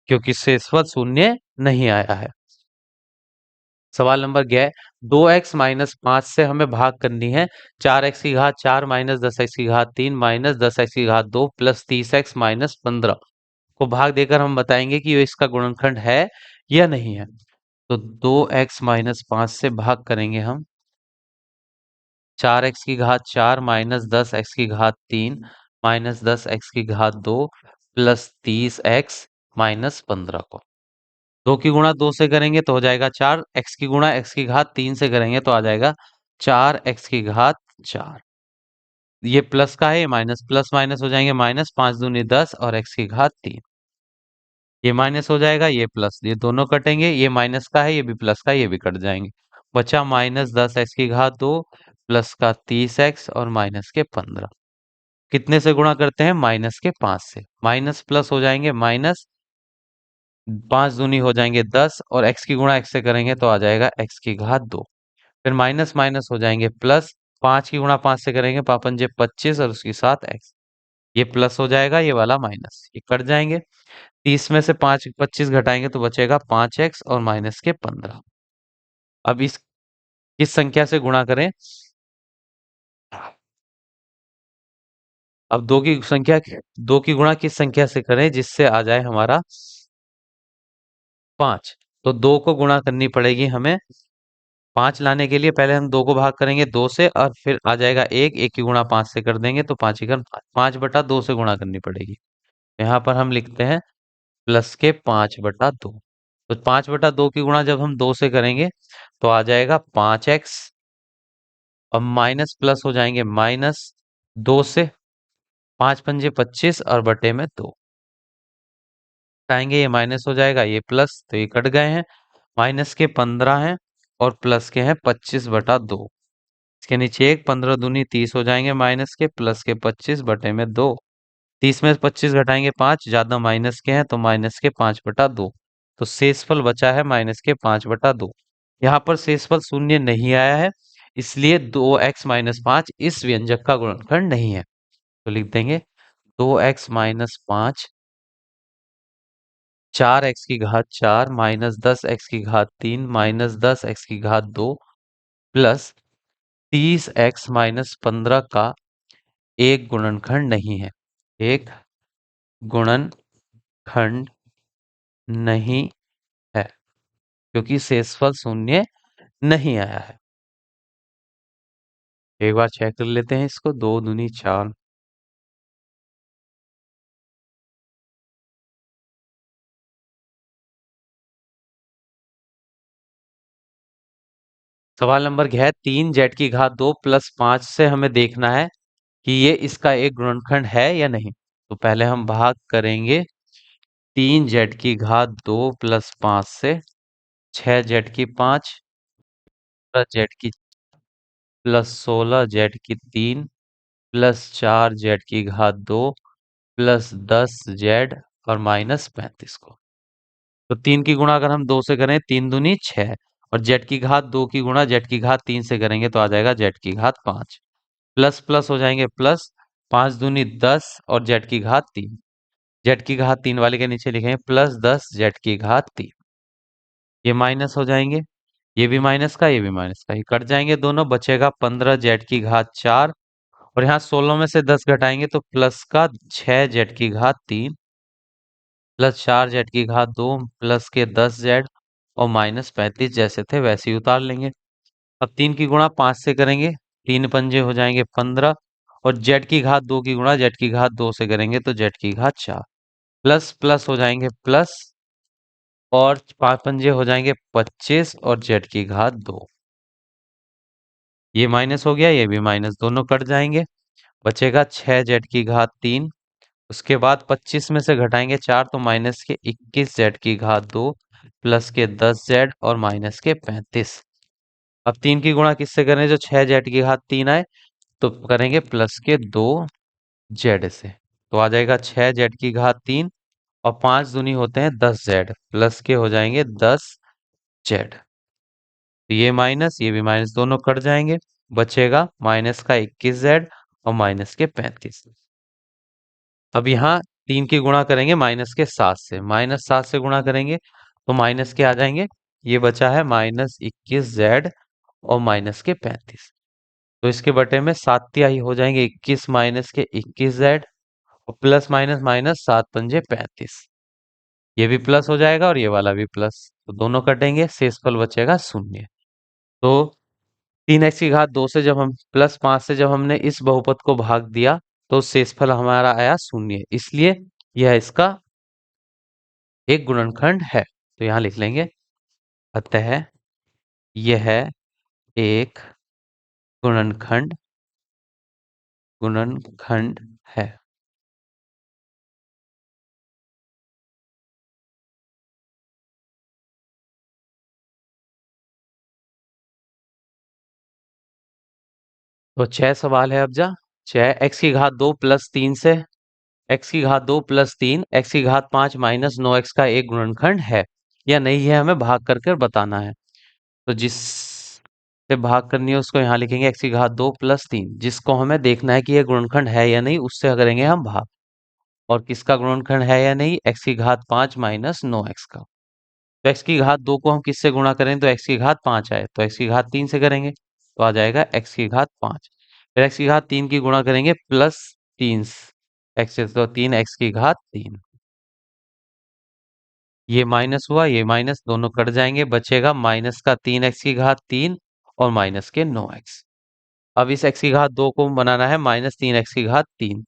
क्योंकि शेषफल 0 नहीं आया है। सवाल नंबर 11, 2x-5 से हमें भाग करनी है 4x⁻4 minus 10x⁻3 minus 10x⁻2 plus 30x minus 15 को भाग देकर हम बताएंगे कि ये इसका गुणनखंड है या नहीं है। तो 2x-5 से भाग करेंगे हम 4x⁻4 minus 10x⁻3 minus 10x⁻2 plus 30x minus 15 को। 2 की गुणा 2 से करेंगे तो हो जाएगा 4, x की गुणा x⁻3 से करेंगे तो आ जाएगा 4x⁻4। ये प्लस का है, ये माइनस, प्लस माइनस हो जाएंगे माइनस, 5 दूनी 10 और x⁻3। ये माइनस हो जाएगा, ये प्लस, ये दोनों कटेंगे, ये माइनस का है, ये भी प्लस का है, ये भी कट जाएंगे। बचा -10x⁻2 प्लस का 30x और माइनस के 15। कितने से गुणा करते हैं, -5 से। माइनस प्लस हो जाएंगे माइनस, 5 दूनी हो जाएंगे 10, और x की गुणा x से करेंगे तो आ जाएगा x⁻2। फिर माइनस माइनस हो जाएंगे प्लस, 5 की गुणा 5 से करेंगे पापन जे 25 और उसके साथ x। ये प्लस हो जाएगा, ये वाला माइनस, ये कट जाएंगे। 30 में से 25 घटाएंगे तो बचेगा 5x और माइनस के 15। अब इस किस संख्या से गुणा करें, अब दो की गुणा किस संख्या से करें जिससे आ जाए हमारा 5। तो 2 को गुणा करनी पड़ेगी हमें। 5 लाने के लिए पहले हम 2 को भाग करेंगे 2 से, और फिर आ जाएगा 1, 1 की गुणा 5 से कर देंगे तो 5 एकम 5/2 से गुणा करनी पड़ेगी। यहाँ पर हम लिखते हैं प्लस के 5/2। तो 5/2 की गुणा जब हम 2 से करेंगे तो आ जाएगा 5x, और माइनस प्लस हो जाएंगे माइनस 2 से, 5 पंजे 25 और बटे में 2 आएंगे, ये माइनस हो जाएगा, ये प्लस, तो ये कट गए हैं। माइनस के 15 हैं और प्लस के हैं 25/2। इसके नीचे एक, 15 दूनी 30 हो जाएंगे माइनस के, प्लस के 25/2। 30 में 25 घटाएंगे 5, ज्यादा माइनस के हैं तो माइनस के 5/2। तो शेषफल बचा है -5/2। यहाँ पर शेषफल शून्य नहीं आया है, इसलिए 2x-5 इस व्यंजक का गुणनखंड नहीं है। तो लिख देंगे 2x-5 4x⁴ -10x⁴ -10x⁴ plus 30x-15 का एक गुणनखंड नहीं है। एक गुणनखंड नहीं है क्योंकि शेषफल शून्य नहीं आया है। एक बार चेक कर लेते हैं इसको। 2 दूनी 4। सवाल नंबर है 3z⁴ 2 प्लस 5 से हमें देखना है कि ये इसका एक गुणनखंड है या नहीं। तो पहले हम भाग करेंगे 3z⁴ 2 प्लस 5 से, 6z⁵ plus z plus 16z⁵ plus 4z⁴ 2 plus 10z और -35 को। तो 3 की गुणा अगर हम 2 से करें, 3 दूनी 6, और z⁴ 2 की गुणा z⁴ 3 से करेंगे तो आ जाएगा z⁴ 5। प्लस प्लस हो जाएंगे प्लस, 5 दूनी 10 और z⁴ 3। z⁴ 3 वाले के नीचे लिखेंगे प्लस 10 z⁴ 3। ये माइनस हो जाएंगे, ये भी माइनस का, ये भी माइनस का, ये कट जाएंगे दोनों, बचेगा 15 z⁴ 4। और यहाँ 16 में से 10 घटाएंगे तो प्लस का 6 z⁴ 3 प्लस 4 z⁴ 2 प्लस के 10z और -35 जैसे थे वैसे ही उतार लेंगे। अब 3 की गुणा 5 से करेंगे, 3 पंजे हो जाएंगे 15, और z⁴ 2 की गुणा z⁴ 2 से करेंगे तो z⁴ 4। प्लस प्लस हो जाएंगे प्लस, और 5 पंजे हो जाएंगे 25 और z⁴ 2। ये माइनस हो गया, ये भी माइनस, दोनों कट जाएंगे, बचेगा 6 z⁴ 3। उसके बाद 25 में से घटाएंगे 4 तो माइनस के 21 z⁴ 2 प्लस के 10z और माइनस के 35। अब 3 की गुणा किससे करें जो 6 z⁴ 3 आए, तो करेंगे प्लस के 2z से। तो आ जाएगा 6 z⁴ 3 और 5 दूनी होते हैं 10z, प्लस के हो जाएंगे 10z। तो ये माइनस, ये भी माइनस, दोनों कट जाएंगे, बचेगा माइनस का 21z और माइनस के 35। अब यहाँ 3 की गुणा करेंगे माइनस के 7 से, -7 से गुणा करेंगे तो माइनस के आ जाएंगे, ये बचा है -21z और माइनस के 35। तो इसके बटे में 7 तिहाई हो जाएंगे 21 माइनस के 21z, और प्लस माइनस माइनस 7 पंजे 35। ये भी प्लस हो जाएगा और ये वाला भी प्लस, तो दोनों कटेंगे, शेषफल बचेगा 0। तो 3x⁴ 2 से जब हम प्लस 5 से जब हमने इस बहुपद को भाग दिया तो शेषफल हमारा आया 0, इसलिए यह इसका एक गुणनखंड है। तो यहां लिख लेंगे अतः यह एक गुणनखंड गुणनखंड है। तो 6 सवाल है अब जा। 6 x⁴ 2 प्लस 3 से, x⁴ 2 plus 3 x⁴ 5 minus 9x का एक गुणनखंड है या नहीं है, हमें भाग करके बताना है। तो जिस से भाग करनी है उसको यहाँ लिखेंगे x⁴ 2 प्लस 3, जिसको हमें देखना है कि यह गुणनखंड है या नहीं, उससे करेंगे हम भाग। और किसका गुणनखंड है या नहीं, x⁴ 5 माइनस 9x का। तो x⁴ 2 को हम किससे गुणा करें तो x⁴ 5 आए, तो x⁴ 3 से करेंगे तो आ जाएगा x⁴ 5। फिर x⁴ 3 की गुणा करेंगे प्लस 3 x, तो 3x⁴ 3। ये माइनस हुआ, ये माइनस, दोनों कट जाएंगे, बचेगा माइनस का 3x⁴ 3 और माइनस के 9x। अब इस x⁴ 2 को बनाना है -3x⁴ 3।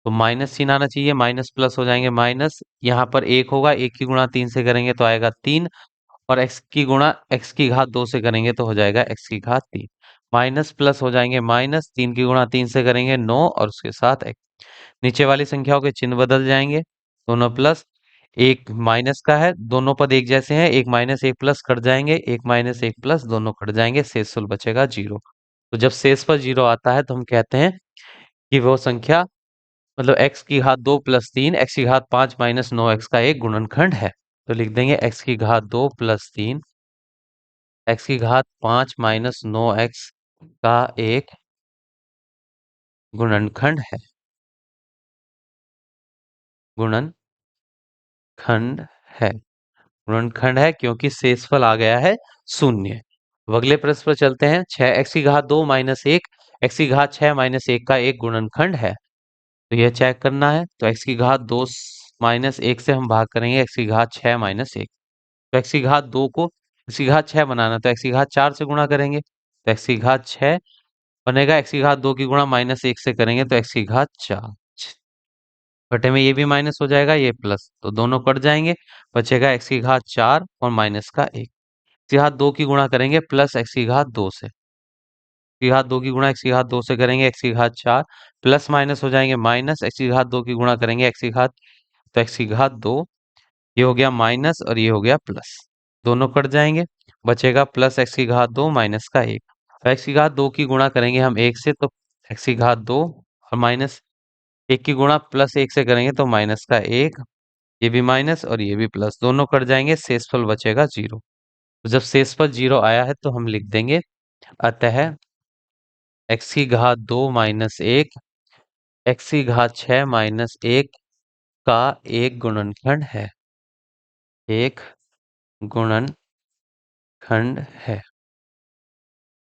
तो माइनस चिन्ह आना चाहिए, माइनस प्लस हो जाएंगे माइनस, यहाँ पर 1 होगा, 1 की गुणा 3 से करेंगे तो आएगा 3, और x की गुणा x⁴ 2 से करेंगे तो हो जाएगा x⁴ 3। माइनस प्लस हो जाएंगे माइनस, 3 की गुणा 3 से करेंगे 9 और उसके साथ x। नीचे वाली संख्याओं के चिन्ह बदल जाएंगे, दोनों प्लस, एक माइनस का है, दोनों पद एक जैसे हैं, एक माइनस एक प्लस कट जाएंगे, एक माइनस एक प्लस दोनों कट जाएंगे, शेषफल बचेगा 0। तो जब शेषफल 0 आता है तो हम कहते हैं कि वो संख्या मतलब x की घात 2 प्लस 3 x की घात 5 माइनस 9x का एक गुणनखंड है। तो लिख देंगे x की घात 2 प्लस 3 x की घात 5 माइनस 9x का एक गुणनखंड है। गुणनखंड है। गुणनखंड है क्योंकि शेषफल आ गया है शून्य। अब अगले प्रश्न पर चलते हैं। 6x की घात 2 माइनस 1 x की घात 6 माइनस 1 का एक गुणनखंड है। तो यह चेक करना है। तो x की घात 2 माइनस 1 से हम भाग करेंगे x की घात 6 माइनस 1। तो x की घात 2 को x की घात 6 बनाना, तो x की घात 4 से गुणा करेंगे तो x की घात 6 बनेगा। x की घात 2 की गुणा माइनस 1 से करेंगे तो x की घात 4 बटे में ये भी माइनस हो जाएगा, ये प्लस, तो दोनों कट जाएंगे। बचेगा x की घात 4 और माइनस का 1। x की घात 2 की गुणा करेंगे प्लस x की घात 2 से। x की घात 2 की गुणा x की घात 2 से करेंगे x की घात 4 प्लस माइनस हो जाएंगे माइनस x की घात 2 की गुणा करेंगे x की घात, तो x की घात 2 ये हो गया माइनस और ये हो गया प्लस, दोनों कट जाएंगे। बचेगा प्लस x की घात 2 माइनस का 1। और x की घात 2 की गुणा करेंगे हम 1 से, तो x की घात 2 और माइनस 1 की गुणा प्लस 1 से करेंगे तो माइनस का 1, ये भी माइनस और ये भी प्लस, दोनों कट जाएंगे, शेषफल बचेगा 0। तो जब शेषफल 0 आया है तो हम लिख देंगे अतः x की घात 2 माइनस 1 x की घात 6 माइनस 1 का एक गुणनखंड है। एक गुणनखंड है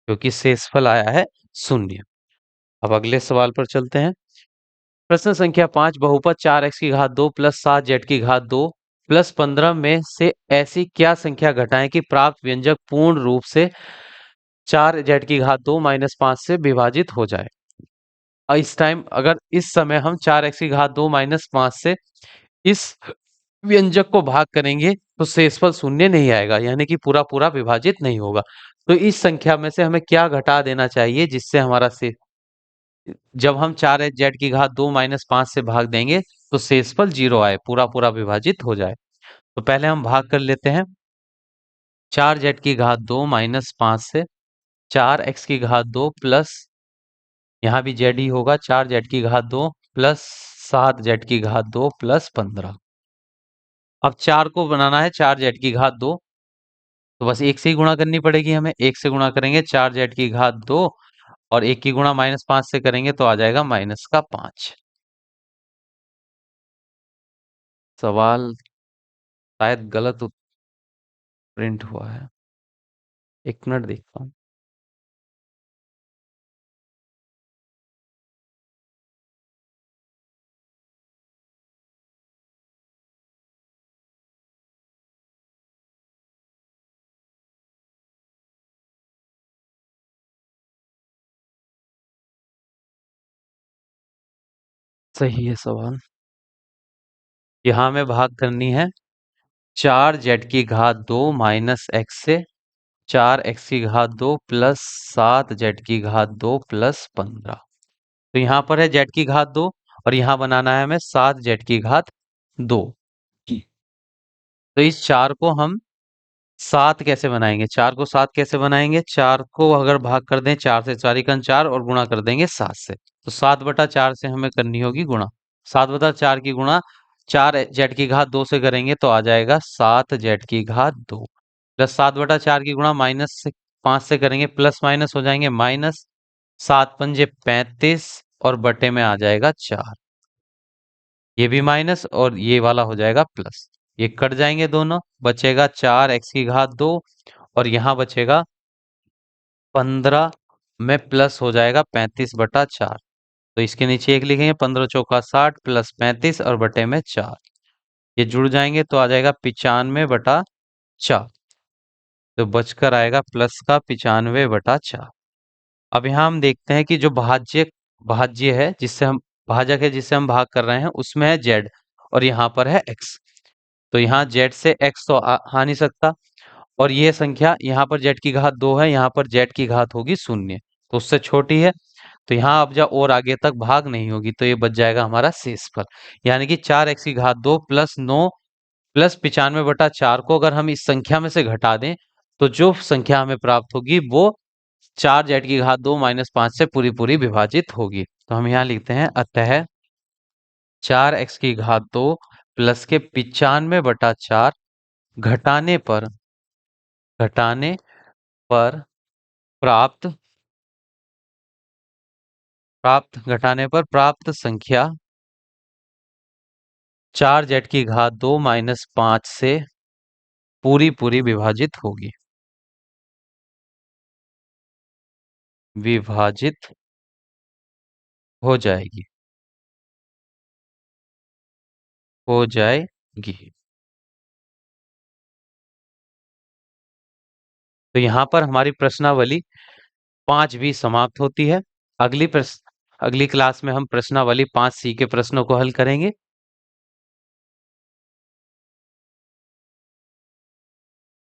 क्योंकि शेषफल आया है शून्य। अब अगले सवाल पर चलते हैं। प्रश्न संख्या 5 बहुपद 4x की घात 2 प्लस 7z की घात 2 प्लस 15 में से ऐसी क्या संख्या घटाएं कि प्राप्त व्यंजक पूर्ण रूप से 4z की घात 2 माइनस 5 से विभाजित हो जाए। और इस टाइम अगर इस समय हम 4x की घात 2 माइनस 5 से इस व्यंजक को भाग करेंगे तो शेषफल शून्य नहीं आएगा, यानी कि पूरा पूरा विभाजित नहीं होगा। तो इस संख्या में से हमें क्या घटा देना चाहिए जिससे हमारा से जब हम 4z की घात 2 माइनस 5 से भाग देंगे तो शेषफल 0 आए, पूरा पूरा विभाजित हो जाए। तो पहले हम भाग कर लेते हैं। 4z की घात 2 माइनस 5 से 4x की घात 2 प्लस, यहाँ भी z ही होगा, 4z की घात 2 प्लस 7z की घात 2 प्लस 15। अब 4 को बनाना है 4z की घात 2, तो बस 1 से ही गुणा करनी पड़ेगी हमें। 1 से गुणा करेंगे 4z की घात 2 और 1 की गुणा माइनस 5 से करेंगे तो आ जाएगा माइनस का 5। सवाल शायद गलत प्रिंट हुआ है, 1 मिनट देखता हूँ। सही है सवाल। यहाँ हमें भाग करनी है 4z की घात 2 माइनस x से 4x की घात 2 प्लस 7z की घात 2 प्लस 15। तो यहाँ पर है z की घात 2 और यहाँ बनाना है हमें 7z की घात 2। तो इस 4 को हम 7 कैसे बनाएंगे, 4 को 7 कैसे बनाएंगे, 4 को अगर भाग कर दें 4 से, 4 एकन 4 और गुणा कर देंगे 7 से, तो 7/4 से हमें करनी होगी गुणा। 7/4 की गुणा 4z की घात 2 से करेंगे तो आ जाएगा 7z की घात 2 प्लस 7/4 की गुणा माइनस से 5 से करेंगे, प्लस माइनस हो जाएंगे, माइनस 7×5 = 35 और बटे में आ जाएगा 4, ये भी माइनस और ये वाला हो जाएगा प्लस, ये कट जाएंगे दोनों, बचेगा 4x की घात 2 और यहाँ बचेगा 15 में प्लस हो जाएगा 35/4। तो इसके नीचे 1 लिखेंगे, 15 चौका 60 प्लस 35 और बटे में 4, ये जुड़ जाएंगे तो आ जाएगा 95/4। तो बचकर आएगा प्लस का 95/4। अब यहाँ हम देखते हैं कि जो भाज्य है जिससे हम भाजक है जिससे हम भाग कर रहे हैं उसमें है z और यहाँ पर है x। तो यहाँ z से x तो आ नहीं सकता और ये संख्या यहाँ पर z की घात 2 है, यहाँ पर z की घात होगी 0, तो उससे छोटी है। तो यहाँ अब जब और आगे तक भाग नहीं होगी तो ये बच जाएगा हमारा शेषफल, यानी कि 4x की घात 2 प्लस 9 प्लस 95/4 को अगर हम इस संख्या में से घटा दें तो जो संख्या हमें प्राप्त होगी वो 4z की घात 2 माइनस 5 से पूरी पूरी विभाजित होगी। तो हम यहाँ लिखते हैं अतः 4x की घात 2 प्लस के 95/4 घटाने पर घटाने पर प्राप्त प्राप्त घटाने पर प्राप्त संख्या 4z की घात 2 माइनस 5 से पूरी पूरी विभाजित होगी। विभाजित हो जाएगी। हो जाएगी। तो यहाँ पर हमारी प्रश्नावली 5 भी समाप्त होती है। अगली क्लास में हम प्रश्नावली 5C के प्रश्नों को हल करेंगे।